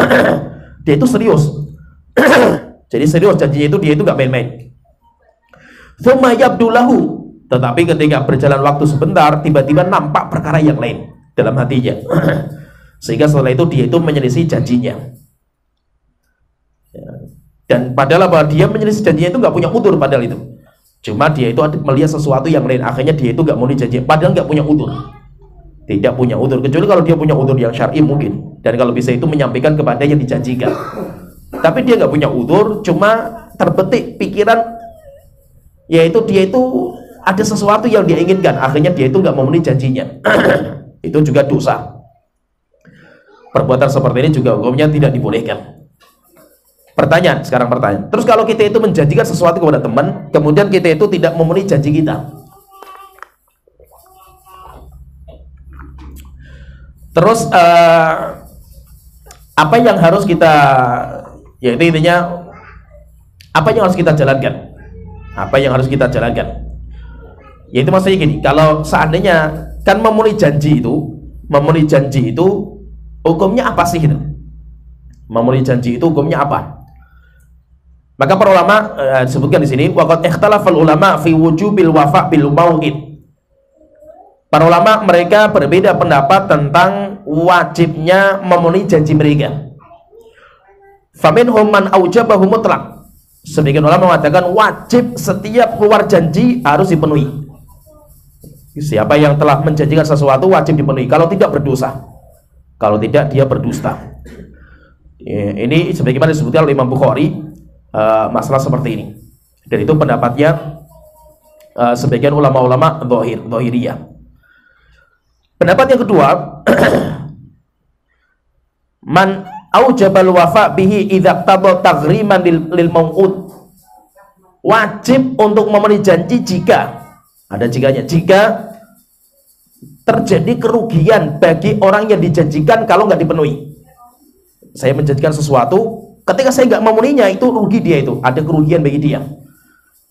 Dia itu serius. Jadi serius janjinya itu, dia itu gak main-main. Tsumma yabdu lahu, tetapi ketika berjalan waktu sebentar tiba-tiba nampak perkara yang lain dalam hatinya. Sehingga setelah itu dia itu menyelisih janjinya. Dan padahal apa? Dia menyelisih janjinya itu gak punya udzur padahal itu. Cuma dia itu melihat sesuatu yang lain, akhirnya dia itu gak mau dijanji, padahal gak punya udzur. Tidak punya udzur, kecuali kalau dia punya udzur yang syar'i mungkin. Dan kalau bisa itu menyampaikan kepada yang dijanjikan. Tapi dia gak punya udzur, cuma terbetik pikiran, yaitu dia itu ada sesuatu yang dia inginkan, akhirnya dia itu gak memenuhi janjinya. Itu juga dosa. Perbuatan seperti ini juga hukumnya tidak dibolehkan. Pertanyaan, sekarang pertanyaan. Terus kalau kita itu menjanjikan sesuatu kepada teman, kemudian kita itu tidak memenuhi janji kita. Terus apa yang harus kita, yaitu intinya apa yang harus kita jalankan? Apa yang harus kita jalankan? Yaitu maksudnya gini, kalau seandainya kan memenuhi janji itu hukumnya apa sih gitu? Memenuhi janji itu hukumnya apa? Maka para ulama disebutkan di sini, waqad ikhtalafal ulama fi wujubil wafa' bil mau'id. Para ulama mereka berbeda pendapat tentang wajibnya memenuhi janji mereka. Faminhum man aujabahu mutlaq. Sebagian ulama mengatakan wajib setiap keluar janji harus dipenuhi. Siapa yang telah menjanjikan sesuatu wajib dipenuhi. Kalau tidak berdosa. Kalau tidak dia berdusta. Ini sebagaimana disebutkan oleh Imam Bukhari. Masalah seperti ini, dan itu pendapatnya sebagian ulama-ulama Dhahiriyah. Pendapat yang kedua, man aujabal wafa bihi idza qtada taghriman lil mau'ud. Wajib untuk memenuhi janji jika ada jikanya, jika terjadi kerugian bagi orang yang dijanjikan kalau nggak dipenuhi. Saya menjanjikan sesuatu, ketika saya nggak memenuhinya, itu rugi dia, itu ada kerugian bagi dia,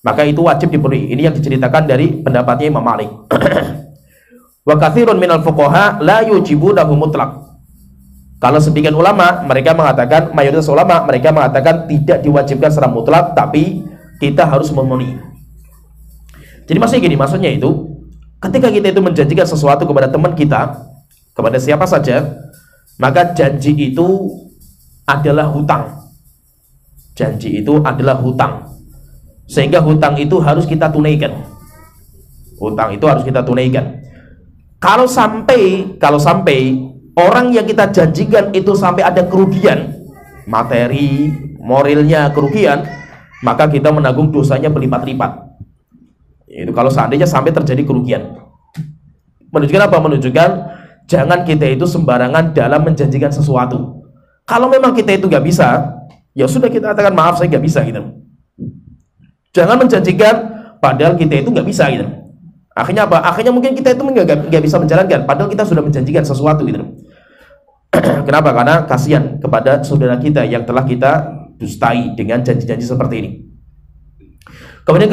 maka itu wajib dipenuhi. Ini yang diceritakan dari pendapatnya Imam Malik. Wa katsirun minal fuqaha la yujibunahu mutlaq. Kalau sebagian ulama mereka mengatakan, mayoritas ulama mereka mengatakan tidak diwajibkan secara mutlak, tapi kita harus memenuhi. Jadi maksudnya gini, maksudnya itu ketika kita itu menjanjikan sesuatu kepada teman kita, kepada siapa saja, maka janji itu adalah hutang. Janji itu adalah hutang, sehingga hutang itu harus kita tunaikan. Hutang itu harus kita tunaikan. Kalau sampai orang yang kita janjikan itu sampai ada kerugian materi, moralnya kerugian, maka kita menanggung dosanya berlipat-lipat. Itu kalau seandainya sampai terjadi kerugian. Menunjukkan apa? Menunjukkan jangan kita itu sembarangan dalam menjanjikan sesuatu. Kalau memang kita itu nggak bisa, ya sudah kita katakan maaf saya nggak bisa gitu. Jangan menjanjikan padahal kita itu nggak bisa gitu. Akhirnya apa? Akhirnya mungkin kita itu nggak bisa menjalankan, padahal kita sudah menjanjikan sesuatu gitu. Kenapa? Karena kasihan kepada saudara kita yang telah kita dustai dengan janji-janji seperti ini. Kemudian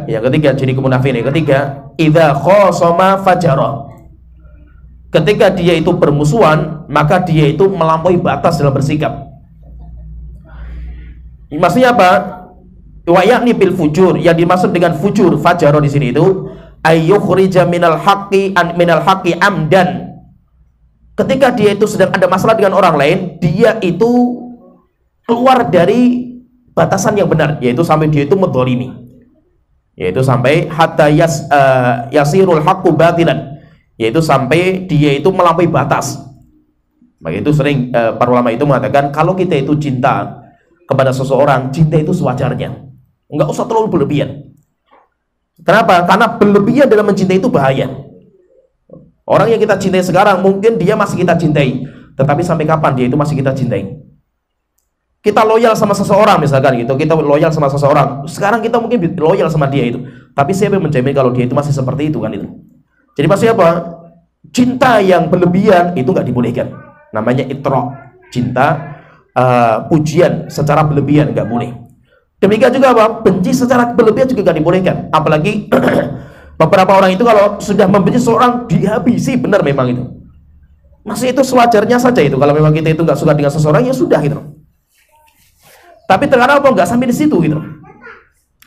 yang ketiga ciri kemunafikan yang ketiga, idza khasama fajara. Ketika dia itu bermusuhan, maka dia itu melampaui batas dalam bersikap. Maksudnya apa? Wa yakni bil fujur, yang dimaksud dengan fujur fajara di sini itu ayyukhrija minal haqqi amdan. Ketika dia itu sedang ada masalah dengan orang lain, dia itu keluar dari batasan yang benar, yaitu sampai dia itu medzalimi, yaitu sampai hatta yasirul haqqu batilan, yaitu sampai dia itu melampaui batas. Maka itu sering para ulama itu mengatakan kalau kita itu cinta kepada seseorang, cinta itu sewajarnya, nggak usah terlalu berlebihan. Kenapa? Karena berlebihan dalam mencintai itu bahaya. Orang yang kita cintai sekarang mungkin dia masih kita cintai, tetapi sampai kapan dia itu masih kita cintai? Kita loyal sama seseorang misalkan gitu, kita loyal sama seseorang. Sekarang kita mungkin loyal sama dia itu, tapi siapa yang menjamin kalau dia itu masih seperti itu kan itu? Jadi maksudnya apa? Cinta yang berlebihan itu nggak dibolehkan. Namanya itra, cinta pujian secara berlebihan nggak boleh. Demikian juga apa? Benci secara berlebihan juga nggak dibolehkan. Apalagi beberapa orang itu kalau sudah membenci seorang dihabisi, benar memang itu. Masih itu sewajarnya saja itu. Kalau memang kita itu nggak suka dengan seseorang ya sudah gitu. Tapi terkadang apa? Nggak sampai di situ gitu.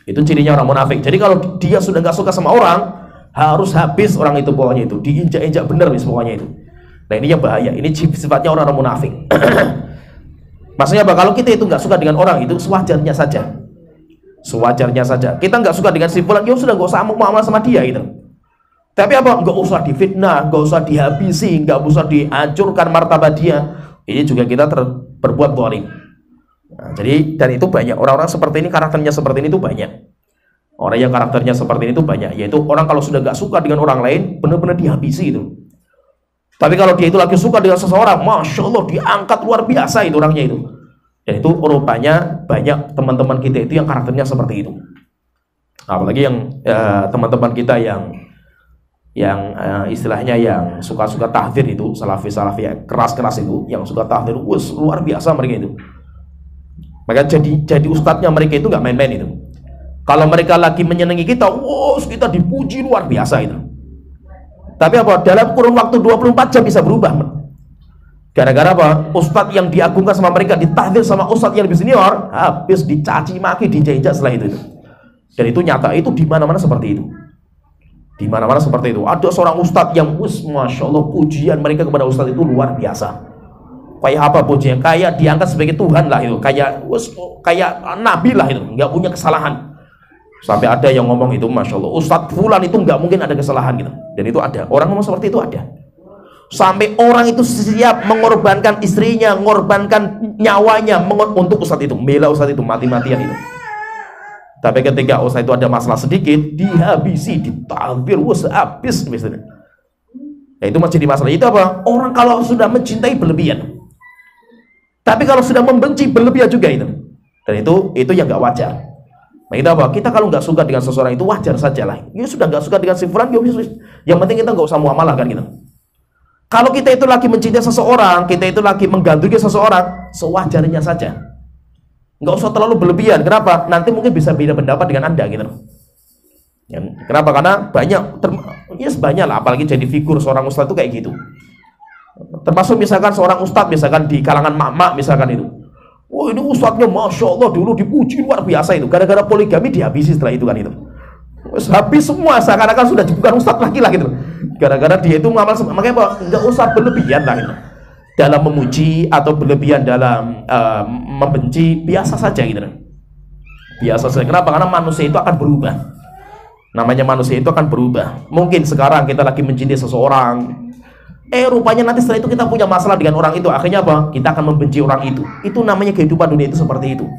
Itu cirinya orang munafik. Jadi kalau dia sudah nggak suka sama orang, harus habis orang itu pokoknya itu. Diinjak-injak benar bis pokoknya itu. Nah ini yang bahaya. Ini sifatnya orang-orang munafik. Maksudnya apa? Kalau kita itu nggak suka dengan orang itu sewajarnya saja. Sewajarnya saja. Kita nggak suka dengan si fulan, ya sudah nggak usah muamalah sama dia gitu. Tapi apa? Nggak usah difitnah, nggak usah dihabisi, nggak usah dihancurkan martabat dia. Ini juga kita berbuat zalim. Nah, jadi dan itu banyak orang-orang seperti ini, karakternya seperti ini itu banyak. Orang yang karakternya seperti ini itu banyak. Yaitu orang kalau sudah nggak suka dengan orang lain, benar-benar dihabisi itu. Tapi kalau dia itu lagi suka dengan seseorang, masya Allah diangkat luar biasa itu orangnya itu. Dan itu rupanya banyak teman-teman kita itu yang karakternya seperti itu. Apalagi yang teman-teman kita yang istilahnya yang suka-suka tahdzir itu, salafi-salafi yang keras-keras itu, yang suka tahdzir, luar biasa mereka itu. Maka jadi ustadznya mereka itu nggak main-main itu. Kalau mereka lagi menyenangi kita, kita dipuji luar biasa itu. Tapi apa? Dalam kurun waktu 24 jam bisa berubah. Gara-gara apa? Ustadz yang diagungkan sama mereka ditahdir sama ustadz yang lebih senior, habis dicaci maki, dijajak setelah itu. Dan itu nyata, itu di mana-mana seperti itu. Di mana-mana seperti itu. Ada seorang ustadz yang masya Allah pujian mereka kepada ustadz itu luar biasa. Kayak apa pujian? Kayak diangkat sebagai Tuhan lah itu. Kayak nabi lah itu, nggak punya kesalahan. Sampai ada yang ngomong itu, masya Allah, ustadz fulan itu nggak mungkin ada kesalahan gitu. Dan itu ada. Orang ngomong seperti itu ada. Sampai orang itu siap mengorbankan istrinya, mengorbankan nyawanya untuk ustadz itu, bela ustadz itu mati-matian itu. Tapi ketika ustadz itu ada masalah sedikit, dihabisi, ditahdir, habis misalnya. Nah, itu masih di masalah itu apa? Orang kalau sudah mencintai berlebihan. Tapi kalau sudah membenci berlebihan juga itu. Dan itu yang nggak wajar. Nah, itu apa? Kita kalau nggak suka dengan seseorang itu wajar saja lah. Ya sudah nggak suka dengan si fulan, yang penting kita nggak usah muamalah kan gitu. Kalau kita itu lagi mencintai seseorang, kita itu lagi menggandrungi seseorang, sewajarnya saja. Nggak usah terlalu berlebihan. Kenapa? Nanti mungkin bisa beda pendapat dengan Anda gitu. Ya, kenapa? Karena banyak lah, apalagi jadi figur seorang ustadz itu kayak gitu. Termasuk misalkan seorang ustadz, misalkan di kalangan mak-mak misalkan itu. Ini ustadznya masya Allah dulu dipuji luar biasa itu. Gara-gara poligami dihabisi setelah itu kan itu. Habis semua, seakan-akan sudah bukan ustadz lagi lah gitu. Gara-gara dia itu ngamal, makanya apa? Nggak usah berlebihan lah gitu. Dalam memuji atau berlebihan dalam membenci, biasa saja gitu. Biasa saja. Kenapa? Karena manusia itu akan berubah. Namanya manusia itu akan berubah. Mungkin sekarang kita lagi mencintai seseorang, rupanya nanti setelah itu kita punya masalah dengan orang itu. Akhirnya apa? Kita akan membenci orang itu. Itu namanya kehidupan dunia itu seperti itu.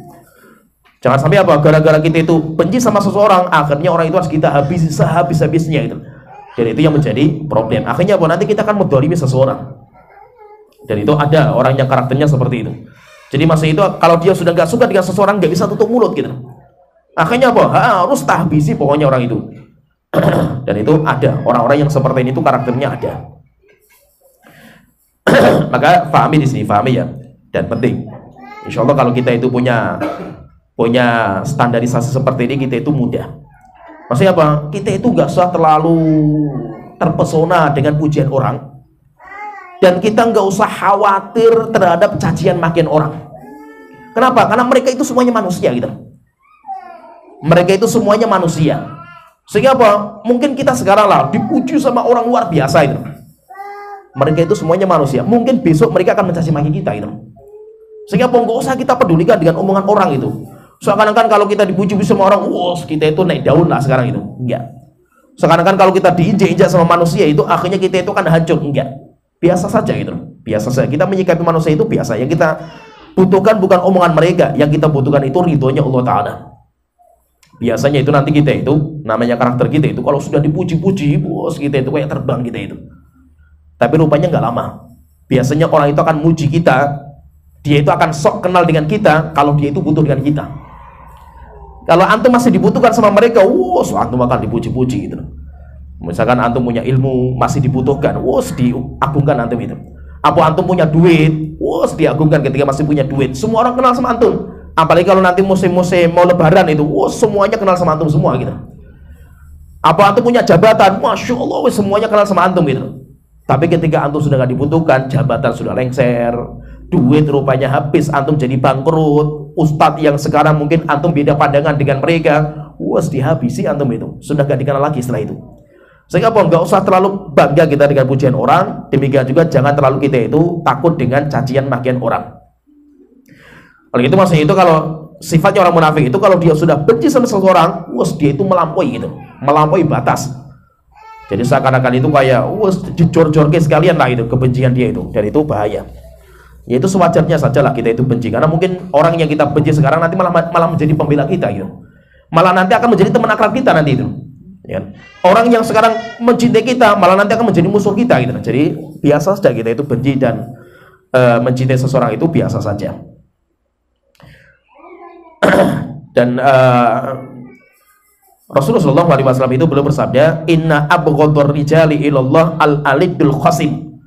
Jangan sampai apa? Gara-gara kita itu benci sama seseorang, akhirnya orang itu harus kita habisi sehabis-habisnya itu. Dan itu yang menjadi problem. Akhirnya apa? Nanti kita akan mendolimi seseorang. Dan itu ada orang yang karakternya seperti itu. Jadi masa itu kalau dia sudah nggak suka dengan seseorang, nggak bisa tutup mulut gitu. Akhirnya apa? Harus tahbisi pokoknya orang itu. Dan itu ada orang-orang yang seperti ini, itu karakternya ada. Maka pahami di sini, pahami ya. Dan penting, insya Allah kalau kita itu punya standarisasi seperti ini, kita itu mudah. Maksudnya apa? Kita itu nggak usah terlalu terpesona dengan pujian orang, dan kita nggak usah khawatir terhadap cacian makian orang. Kenapa? Karena mereka itu semuanya manusia gitu. Mereka itu semuanya manusia. Sehingga apa? Mungkin kita sekarang lah dipuji sama orang luar biasa itu. Mereka itu semuanya manusia. Mungkin besok mereka akan mencaci maki kita gitu. Sehingga apa? Nggak usah kita pedulikan dengan omongan orang itu. Seakan-akan kalau kita dipuji-puji sama orang, kita itu naik daun lah sekarang itu. Enggak. Seakan-akan kalau kita diinjak-injak sama manusia itu, akhirnya kita itu kan hancur. Enggak. Biasa saja gitu. Biasa saja. Kita menyikapi manusia itu biasa. Yang kita butuhkan bukan omongan mereka. Yang kita butuhkan itu ridhonya Allah Ta'ala. Biasanya itu nanti kita itu, namanya karakter kita itu, kalau sudah dipuji-puji, kita itu kayak terbang kita itu. Tapi rupanya nggak lama. Biasanya orang itu akan muji kita, dia itu akan sok kenal dengan kita kalau dia itu butuh dengan kita. Kalau antum masih dibutuhkan sama mereka, antum akan dipuji-puji gitu. Misalkan antum punya ilmu, masih dibutuhkan, diagungkan antum itu. Apa antum punya duit, diagungkan ketika masih punya duit. Semua orang kenal sama antum. Apalagi kalau nanti musim-musim mau lebaran itu, semuanya kenal sama antum semua gitu. Apa antum punya jabatan, Masya Allah, semuanya kenal sama antum gitu. Tapi ketika antum sudah gak dibutuhkan, jabatan sudah lengser, duit rupanya habis, antum jadi bangkrut, ustadz yang sekarang mungkin antum beda pandangan dengan mereka, dihabisi antum itu, sudah gak dikenal lagi setelah itu. Sehingga apa? Nggak usah terlalu bangga kita dengan pujian orang. Demikian juga jangan terlalu kita itu takut dengan cacian makian orang. Kalau gitu maksudnya itu, kalau sifatnya orang munafik itu, kalau dia sudah benci sama seseorang, dia itu melampaui gitu, melampaui batas. Jadi seakan-akan itu kayak dijor-jorke sekalian lah itu kebencian dia itu, dan itu bahaya. Ya itu sewajarnya saja lah kita itu benci, karena mungkin orang yang kita benci sekarang nanti malah menjadi pembela kita gitu. Malah nanti akan menjadi teman akrab kita nanti itu. Ya. Orang yang sekarang mencintai kita malah nanti akan menjadi musuh kita gitu. Jadi biasa saja kita itu benci dan mencintai seseorang itu biasa saja. Dan Rasulullah SAW itu belum bersabda, inna abghadar rijali ilallah al-alidul khasim.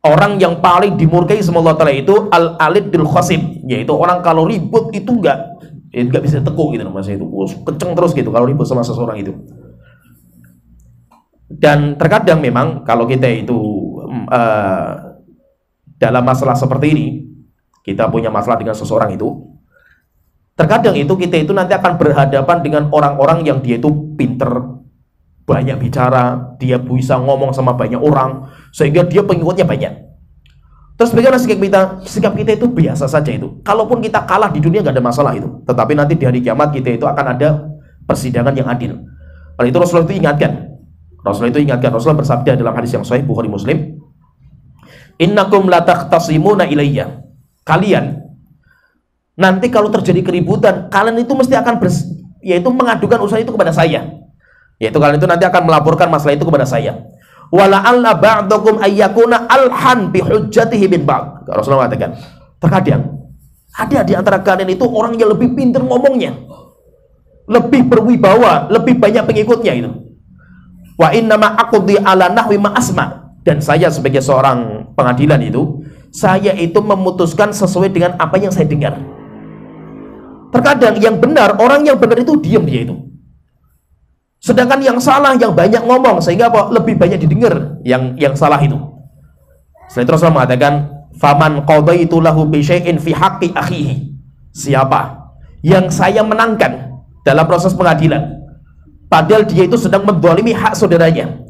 Orang yang paling dimurkai sama Allah Ta'ala itu al-alidul khasim, yaitu orang kalau ribut itu enggak bisa tekuk gitu, maksudnya itu kenceng terus gitu kalau ribut sama seseorang itu. Dan terkadang memang kalau kita itu dalam masalah seperti ini, kita punya masalah dengan seseorang itu, terkadang itu kita itu nanti akan berhadapan dengan orang-orang yang dia itu pinter, banyak bicara, dia bisa ngomong sama banyak orang, sehingga dia pengikutnya banyak. Terus bagaimana sikap kita? Sikap kita itu biasa saja itu. Kalaupun kita kalah di dunia nggak ada masalah itu. Tetapi nanti di hari kiamat kita itu akan ada persidangan yang adil. Oleh itu Rasulullah itu ingatkan. Rasulullah bersabda dalam hadis yang sahih Bukhari Muslim, innakum la taqtasimuna ilayya. Kalian nanti kalau terjadi keributan, kalian itu mesti akan yaitu mengadukan urusan itu kepada saya. Yaitu kalian itu nanti akan melaporkan masalah itu kepada saya. Wala'alla ba'dakum ayyakuna alhan bihujjatihi bin ba'd. Rasulullah mengatakan, terkadang ada di antara kalian itu orang yang lebih pintar ngomongnya, lebih berwibawa, lebih banyak pengikutnya itu. Wa innama aqdi ala nahwi ma asma. Dan saya sebagai seorang pengadilan itu, saya itu memutuskan sesuai dengan apa yang saya dengar. Terkadang yang benar, orang yang benar itu diam dia itu. Sedangkan yang salah yang banyak ngomong, sehingga apa? Lebih banyak didengar yang salah itu. Setelah itu Rasulullah mengatakan, faman qadaitu lahu bi syai'in fi haqqi akhihi. Siapa yang saya menangkan dalam proses pengadilan, padahal dia itu sedang menzalimi hak saudaranya,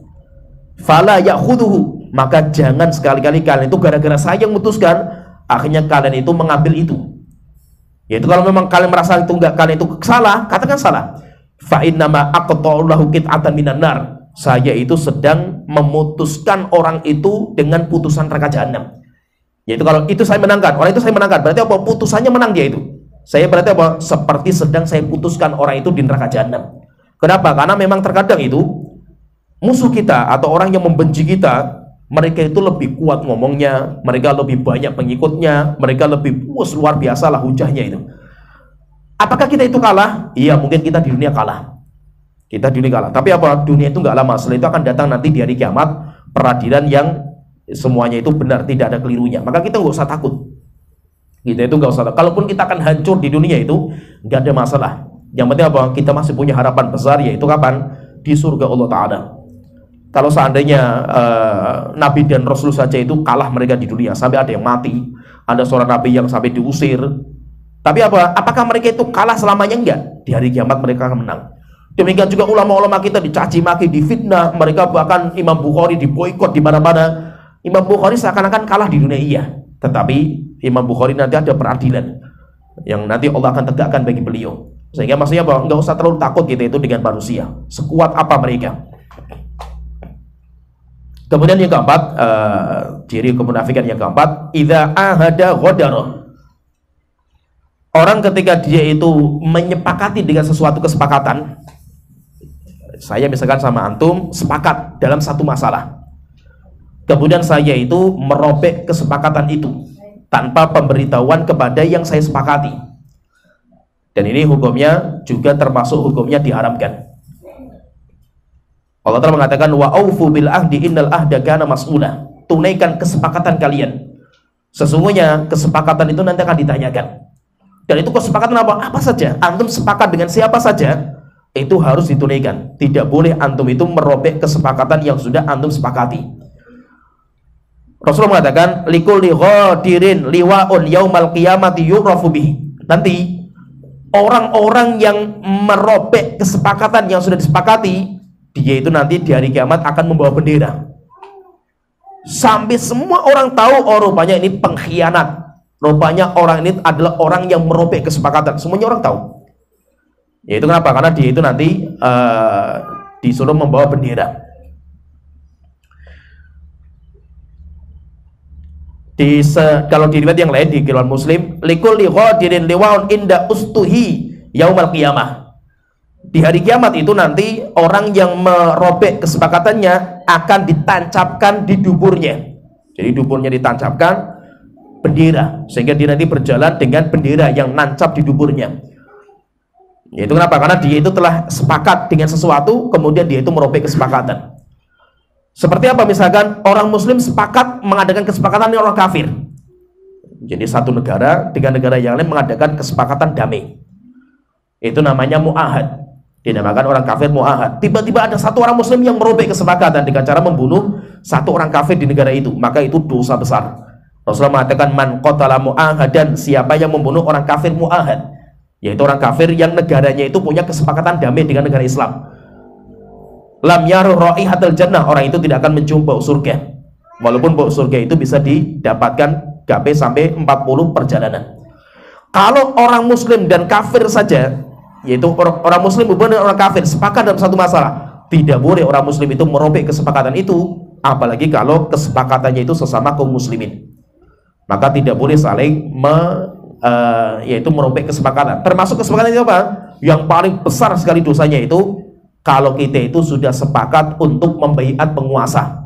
fala ya'khudhuhu, maka jangan sekali-kali kalian itu gara-gara saya yang memutuskan, akhirnya kalian itu mengambil itu. Yaitu kalau memang kalian merasa itu enggak, kalian itu salah, katakan salah. fa innama aqta'u lahu qit'atan minan nar. Saya itu sedang memutuskan orang itu dengan putusan neraka jahanam. Yaitu kalau itu saya menangkan, orang itu saya menangkan, berarti apa? Putusannya menang dia itu. Saya berarti apa? Seperti sedang saya putuskan orang itu di neraka jahanam. Kenapa? Karena memang terkadang itu musuh kita atau orang yang membenci kita, mereka itu lebih kuat ngomongnya, mereka lebih banyak pengikutnya, mereka lebih luar biasa lah hujahnya itu. Apakah kita itu kalah? Iya, mungkin kita di dunia kalah. Kita di dunia kalah. Tapi apa? Dunia itu nggak lama. Setelah itu akan datang nanti di hari kiamat peradilan yang semuanya itu benar, tidak ada kelirunya. Maka kita nggak usah takut. Kita itu nggak usah takut. Kalaupun kita akan hancur di dunia itu, nggak ada masalah. Yang penting apa? Kita masih punya harapan besar, yaitu kapan? Di surga Allah Ta'ala. Kalau seandainya Nabi dan Rasul saja itu kalah mereka di dunia, sampai ada yang mati, ada seorang Nabi yang sampai diusir. Tapi apa? Apakah mereka itu kalah selamanya? Enggak. Di hari kiamat mereka akan menang. Demikian juga ulama-ulama kita dicaci maki, difitnah, mereka bahkan Imam Bukhari diboikot di mana-mana. Imam Bukhari seakan-akan kalah di dunia, iya. Tetapi Imam Bukhari nanti ada peradilan yang nanti Allah akan tegakkan bagi beliau. Sehingga maksudnya apa? Enggak usah terlalu takut kita itu dengan manusia. Sekuat apa mereka. Kemudian yang keempat, ciri kemunafikan yang keempat, idza ahada ghadara. Orang ketika dia itu menyepakati dengan sesuatu kesepakatan, saya misalkan sama antum sepakat dalam satu masalah, kemudian saya itu merobek kesepakatan itu tanpa pemberitahuan kepada yang saya sepakati, dan ini hukumnya juga termasuk hukumnya diharamkan. Allah Ta'ala mengatakan wa aufu bil ahdi innal ahda kana mas'ula. Tunaikan kesepakatan kalian, sesungguhnya kesepakatan itu nanti akan ditanyakan. Dan itu kesepakatan apa? Apa saja, antum sepakat dengan siapa saja, itu harus ditunaikan. Tidak boleh antum itu merobek kesepakatan yang sudah antum sepakati. Rasulullah mengatakan likulli ghadirin liwa'un yaumal qiyamati yu'rafu bihi. Nanti orang-orang yang merobek kesepakatan yang sudah disepakati, dia itu nanti di hari kiamat akan membawa bendera. Sampai semua orang tahu, oh rupanya ini pengkhianat, rupanya orang ini adalah orang yang merobek kesepakatan. Semuanya orang tahu. Yaitu kenapa? Karena dia itu nanti disuruh membawa bendera. Kalau di riwayat yang lain di riwayat Muslim, likulli ghadirin liwaun inda ustuhi yaumal qiyamah. Di hari kiamat itu nanti orang yang merobek kesepakatannya akan ditancapkan di duburnya. Jadi duburnya ditancapkan bendera, sehingga dia nanti berjalan dengan bendera yang nancap di duburnya. Yaitu kenapa? Karena dia itu telah sepakat dengan sesuatu, kemudian dia itu merobek kesepakatan. Seperti apa? Misalkan orang muslim sepakat mengadakan kesepakatan dengan orang kafir. Jadi satu negara dengan negara yang lain mengadakan kesepakatan damai. Itu namanya mu'ahad. Dinamakan orang kafir mu'ahad. Tiba-tiba ada satu orang muslim yang merobek kesepakatan dengan cara membunuh satu orang kafir di negara itu, maka itu dosa besar. Rasulullah mengatakan man qatala mu'ahadan, siapa yang membunuh orang kafir mu'ahad, yaitu orang kafir yang negaranya itu punya kesepakatan damai dengan negara Islam, lam yaru raihatul jannah, orang itu tidak akan mencium bau surga, walaupun bau surga itu bisa didapatkan gape sampai 40 perjalanan. Kalau orang muslim dan kafir saja, yaitu orang muslim dan orang kafir sepakat dalam satu masalah, tidak boleh orang muslim itu merobek kesepakatan itu, apalagi kalau kesepakatannya itu sesama kaum muslimin. Maka tidak boleh saling yaitu merobek kesepakatan. Termasuk kesepakatan itu apa? Yang paling besar sekali dosanya itu kalau kita itu sudah sepakat untuk membaiat penguasa.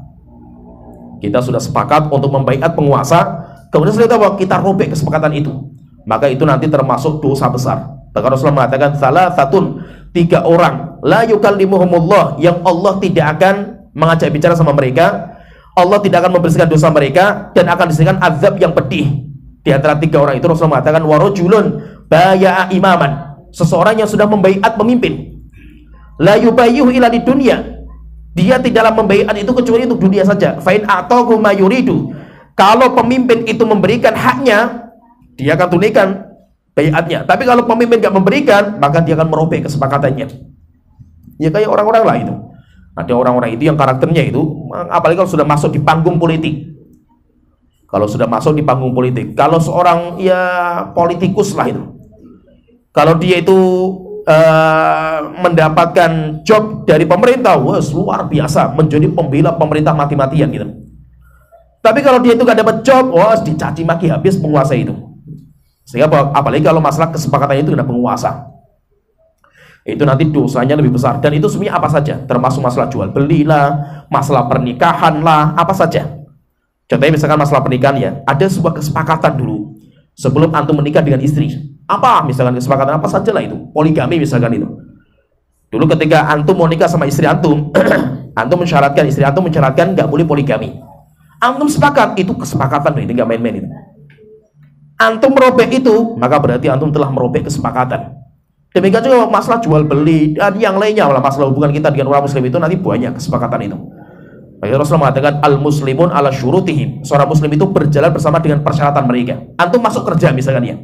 Kita sudah sepakat untuk membaiat penguasa, kemudian setelah itu apa? Kita robek kesepakatan itu, maka itu nanti termasuk dosa besar. Maka Rasulullah mengatakan salah satu, 3 orang la yukallimuhumullah, yang Allah tidak akan mengajak bicara sama mereka, Allah tidak akan membersihkan dosa mereka, dan akan disediakan azab yang pedih. Di antara 3 orang itu Rasulullah mengatakan warajulun baya'a imaman, seseorang yang sudah membaiat pemimpin, la yubayyuhu ila di dunia, dia tidaklah membaiat itu kecuali untuk dunia saja. Fa'in a'tahu ma yuridu, kalau pemimpin itu memberikan haknya, dia akan tunaikan baiatnya. Tapi kalau pemimpin gak memberikan, maka dia akan merobek kesepakatannya. Ya kayak orang-orang lah itu. Ada orang-orang itu yang karakternya itu, apalagi kalau sudah masuk di panggung politik. Kalau sudah masuk di panggung politik, kalau seorang ya politikus lah itu, kalau dia itu mendapatkan job dari pemerintah, wah luar biasa, menjadi pembela pemerintah mati-matian gitu. Tapi kalau dia itu gak dapat job, wah dicaci maki habis penguasa itu. Sehingga apalagi kalau masalah kesepakatan itu dengan penguasa, itu nanti dosanya lebih besar. Dan itu sebenarnya apa saja, termasuk masalah jual beli lah, masalah pernikahan lah, apa saja. Contohnya misalkan masalah pernikahan ya, ada sebuah kesepakatan dulu sebelum antum menikah dengan istri. Apa misalkan kesepakatan apa saja lah itu, poligami misalkan itu. Dulu ketika antum mau nikah sama istri antum, antum mensyaratkan, istri antum mensyaratkan nggak boleh poligami. Antum sepakat, itu kesepakatan, ini nggak main-main itu. Antum merobek itu, maka berarti antum telah merobek kesepakatan. Demikian juga masalah jual beli dan yang lainnya, masalah hubungan kita dengan orang muslim itu nanti banyak kesepakatan itu. Maka Rasulullah mengatakan al-muslimun ala syurutihim. Seorang muslim itu berjalan bersama dengan persyaratan mereka. Antum masuk kerja misalkan ya.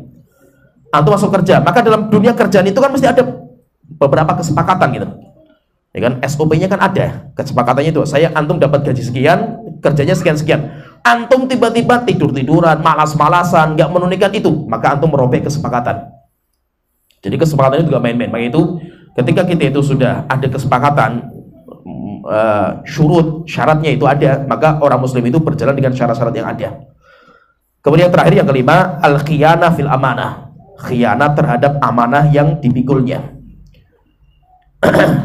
Antum masuk kerja, maka dalam dunia kerjaan itu kan mesti ada beberapa kesepakatan gitu. Ya kan, SOP-nya kan ada. Kesepakatannya itu, antum dapat gaji sekian, kerjanya sekian-sekian. Antum tiba-tiba tidur-tiduran, malas-malasan, nggak menunaikan itu, maka antum merobek kesepakatan. Jadi kesepakatan itu juga main-main. Maka itu ketika kita itu sudah ada kesepakatan, syaratnya itu ada, maka orang muslim itu berjalan dengan syarat-syarat yang ada. Kemudian yang terakhir, yang kelima, al-khiyanah fil amanah. Khianat terhadap amanah yang dipikulnya.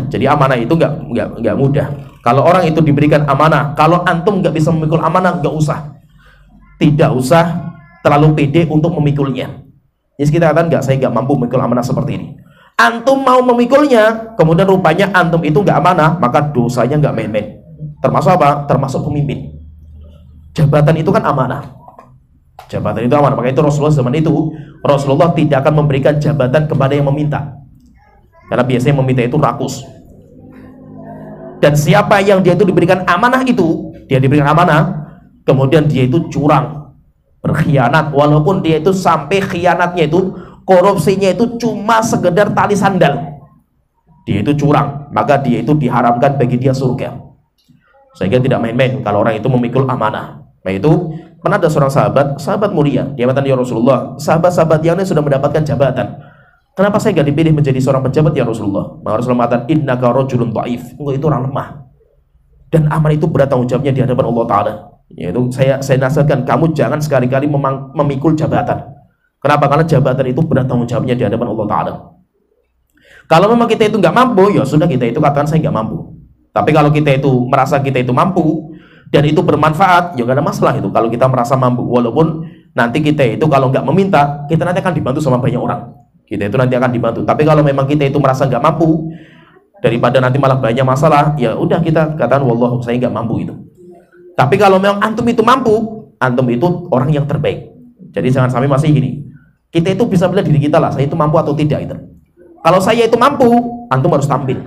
Jadi amanah itu nggak mudah. Kalau orang itu diberikan amanah, kalau antum nggak bisa memikul amanah, tidak usah terlalu pede untuk memikulnya. Jadi kita katakan saya nggak mampu memikul amanah seperti ini. Antum mau memikulnya, kemudian rupanya antum itu nggak amanah, maka dosanya nggak main-main. Termasuk apa? Termasuk pemimpin. Jabatan itu kan amanah. Jabatan itu amanah. Maka itu Rasulullah zaman itu, Rasulullah tidak akan memberikan jabatan kepada yang meminta. Karena biasanya meminta itu rakus. Dan siapa yang dia itu diberikan amanah itu, dia diberikan amanah, kemudian dia itu curang, berkhianat, walaupun dia itu sampai khianatnya itu, korupsinya itu cuma sekedar tali sandal, dia itu curang, maka dia itu diharamkan bagi dia surga. Sehingga tidak main-main kalau orang itu memikul amanah. Nah itu pernah ada seorang sahabat mulia, dia mengatakan, ya Rasulullah, sahabat-sahabat yang lain sudah mendapatkan jabatan, kenapa saya gak dipilih menjadi seorang pejabat ya Rasulullah? Maka Rasulullah mengatakan, innaka rajulun dhaif, engkau itu orang lemah, dan amanah itu berat tanggung jawabnya di hadapan Allah Ta'ala. Yaitu saya nasihatkan, kamu jangan sekali-kali memikul jabatan. Kenapa? Karena jabatan itu berat tanggung jawabnya di hadapan Allah Ta'ala. Kalau memang kita itu nggak mampu, ya sudah, kita itu katakan saya nggak mampu. Tapi kalau kita itu merasa kita itu mampu dan itu bermanfaat, ya nggak ada masalah itu. Kalau kita merasa mampu, walaupun nanti kita itu kalau nggak meminta, kita nanti akan dibantu sama banyak orang. Kita itu nanti akan dibantu. Tapi kalau memang kita itu merasa nggak mampu, daripada nanti malah banyak masalah, ya udah kita katakan wallah saya nggak mampu itu. Tapi kalau memang antum itu mampu, antum itu orang yang terbaik. Jadi jangan sampai masih gini. Kita itu bisa melihat diri kita lah, saya itu mampu atau tidak itu. Kalau saya itu mampu, antum harus tampil.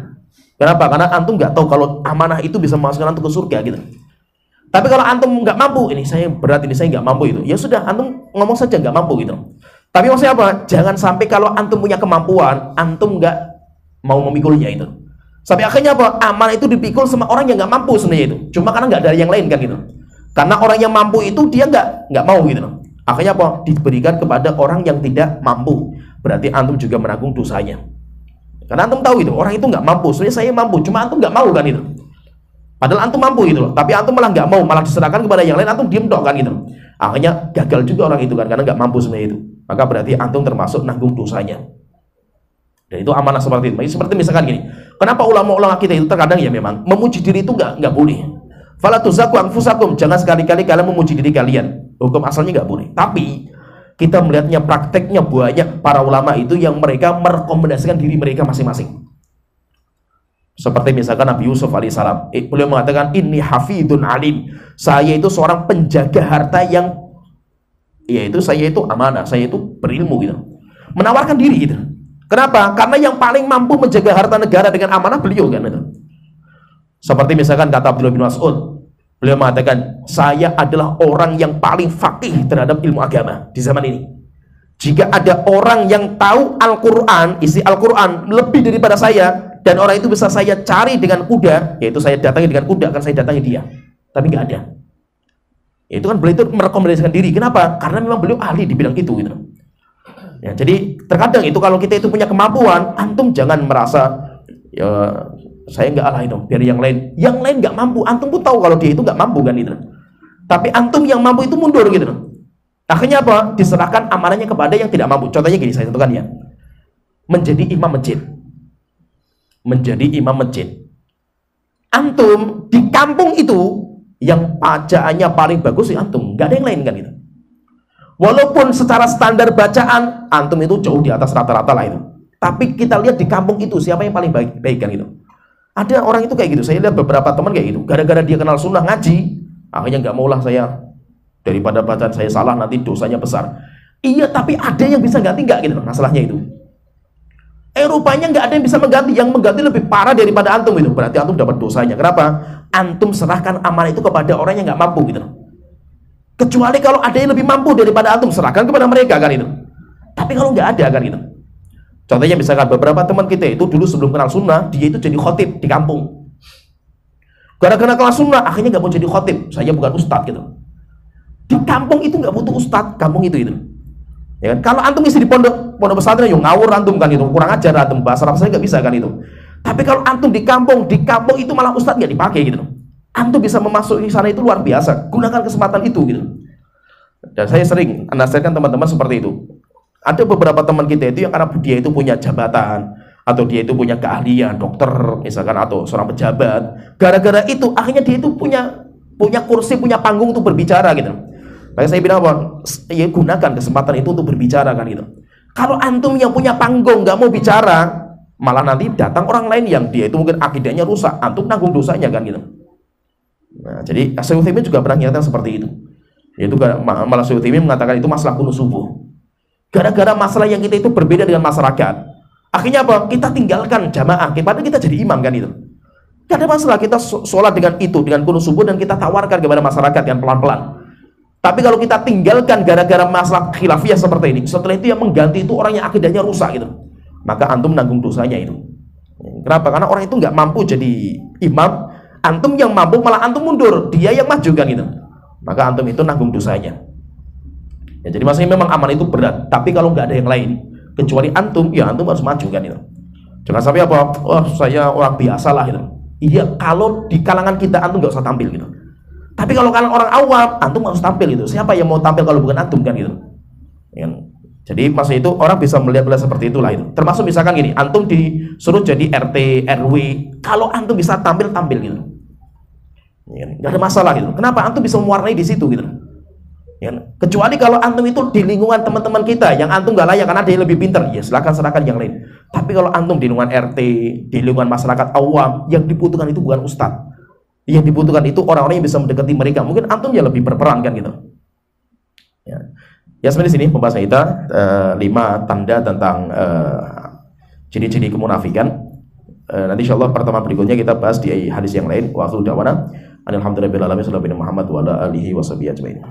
Kenapa? Karena antum nggak tahu kalau amanah itu bisa memasukkan antum ke surga gitu. Tapi kalau antum nggak mampu, ini saya berat, ini saya nggak mampu itu, ya sudah, antum ngomong saja nggak mampu gitu. Tapi maksudnya apa? Jangan sampai kalau antum punya kemampuan, antum nggak mau memikulnya itu. Sampai akhirnya apa? Amanah itu dipikul sama orang yang nggak mampu sebenarnya itu. Cuma karena nggak ada yang lain kan gitu. Karena orang yang mampu itu dia nggak mau gitu. Akhirnya apa? Diberikan kepada orang yang tidak mampu. Berarti antum juga menanggung dosanya. Karena antum tahu itu, orang itu nggak mampu. Sebenarnya saya mampu, cuma antum nggak mau kan itu. Padahal antum mampu gitu loh. Tapi antum malah nggak mau, malah diserahkan kepada yang lain, antum diem dok kan gitu. Akhirnya gagal juga orang itu kan, karena nggak mampu sebenarnya itu. Maka berarti antum termasuk nanggung dosanya. Dan itu amanah seperti itu. Seperti misalkan gini, kenapa ulama-ulama kita itu terkadang ya memang memuji diri itu nggak boleh. Fala tuzaku anfusakum, jangan sekali-kali kalian memuji diri kalian. Hukum asalnya nggak boleh. Tapi kita melihatnya prakteknya banyak para ulama itu yang mereka merekomendasikan diri mereka masing-masing. Seperti misalkan Nabi Yusuf alaihissalam, beliau mengatakan inni hafidun alim, saya itu seorang penjaga harta yang, yaitu saya itu amanah, saya itu berilmu gitu. Menawarkan diri gitu. Kenapa? Karena yang paling mampu menjaga harta negara dengan amanah beliau kan itu. Seperti misalkan kata Abdullah bin Mas'ud, beliau mengatakan, saya adalah orang yang paling faqih terhadap ilmu agama di zaman ini. Jika ada orang yang tahu Al-Quran, isi Al-Quran lebih daripada saya, dan orang itu bisa saya cari dengan kuda, yaitu saya datangi dengan kuda, akan saya datangi dia. Tapi nggak ada. Itu kan beliau itu merekomendasikan diri. Kenapa? Karena memang beliau ahli di bidang itu gitu. Ya, jadi terkadang itu kalau kita itu punya kemampuan, antum jangan merasa ya saya nggak alay dong, biar yang lain nggak mampu. Antum pun tahu kalau dia itu nggak mampu kan itu. Tapi antum yang mampu itu mundur gitu. Akhirnya apa? Diserahkan amanahnya kepada yang tidak mampu. Contohnya gini, saya tentukan ya. Menjadi imam masjid. Menjadi imam masjid. Antum di kampung itu yang bacaannya paling bagus ya antum, nggak ada yang lain kan gitu. Walaupun secara standar bacaan antum itu jauh di atas rata-rata lah itu. Tapi kita lihat di kampung itu siapa yang paling baik kan gitu. Ada orang itu kayak gitu. Saya lihat beberapa teman kayak gitu. Gara-gara dia kenal sunnah ngaji, akhirnya nggak maulah saya, daripada bacaan saya salah nanti dosanya besar. Iya, tapi ada yang bisa ganti nggak gitu masalahnya itu. Rupanya nggak ada yang bisa mengganti. Yang mengganti lebih parah daripada antum itu. Berarti antum dapat dosanya. Kenapa? Antum serahkan amanah itu kepada orang yang nggak mampu gitu. Kecuali kalau ada yang lebih mampu daripada antum, serahkan kepada mereka kan itu. Tapi kalau nggak ada kan itu. Contohnya misalkan beberapa teman kita itu dulu sebelum kenal sunnah, dia itu jadi khotib di kampung. Gara-gara kenal sunnah, akhirnya nggak mau jadi khotib. Saya bukan ustadz gitu. Di kampung itu nggak butuh ustadz, kampung itu. Ya kan? Kalau antum isi di pondok pesantren, yang ngawur antum kan itu, kurang ajar antum, bahasa Arab saya nggak bisa kan itu. Tapi kalau antum di kampung itu malah ustadz nggak dipakai gitu. Antum bisa memasuki sana itu luar biasa. Gunakan kesempatan itu gitu. Dan saya sering nasihatkan teman-teman seperti itu. Ada beberapa teman kita itu yang karena dia itu punya jabatan atau dia itu punya keahlian dokter misalkan atau seorang pejabat, gara-gara itu akhirnya dia itu punya kursi, punya panggung untuk berbicara gitu. Makanya saya bilang apa? Ya gunakan kesempatan itu untuk berbicara kan gitu. Kalau antum yang punya panggung nggak mau bicara, malah nanti datang orang lain yang dia itu mungkin akidahnya rusak, antum nanggung dosanya kan gitu. Nah, jadi Syekh Utsaimin juga pernah nyatakan seperti itu. Yaitu malah Syekh Utsaimin mengatakan itu masalah kunut subuh. Gara-gara masalah yang kita itu berbeda dengan masyarakat. Akhirnya apa? Kita tinggalkan jamaah, padahal kita jadi imam kan itu. Gak ada masalah kita sholat dengan itu, dengan kunut subuh dan kita tawarkan kepada masyarakat yang pelan-pelan. Tapi kalau kita tinggalkan gara-gara masalah khilafiyah seperti ini, setelah itu yang mengganti itu orang yang akidahnya rusak gitu. Maka antum nanggung dosanya itu. Kenapa? Karena orang itu nggak mampu jadi imam. Antum yang mampu malah antum mundur, dia yang maju kan gitu. Maka antum itu nanggung dosanya. Ya, jadi maksudnya memang aman itu berat. Tapi kalau nggak ada yang lain, kecuali antum, ya antum harus maju kan itu. Jangan sampai apa, oh saya orang biasa lah gitu. Iya, kalau di kalangan kita antum nggak usah tampil gitu. Tapi kalau kalangan orang awam, antum harus tampil gitu. Siapa yang mau tampil kalau bukan antum kan gitu. Ya, jadi maksudnya itu orang bisa melihat seperti itulah itu. Termasuk misalkan gini, antum disuruh jadi RT, RW, kalau antum bisa tampil gitu. Ya, nggak ada masalah gitu. Kenapa? Antum bisa mewarnai di situ gitu. Ya, kecuali kalau antum itu di lingkungan teman-teman kita yang antum nggak layak karena dia lebih pintar, ya silakan serahkan yang lain. Tapi kalau antum di lingkungan RT, di lingkungan masyarakat awam, yang dibutuhkan itu bukan ustadz. Yang dibutuhkan itu orang-orang yang bisa mendekati mereka. Mungkin antum ya lebih berperan kan gitu. Ya sebenarnya sini pembahasan kita 5 tanda tentang ciri-ciri kemunafikan. Nanti insyaallah pertemuan berikutnya kita bahas di hadis yang lain. Wa akhiru da'wana alhamdulillahirabbil alamin sallallahu alaihi Muhammad wa ala alihi washabihi ajmain.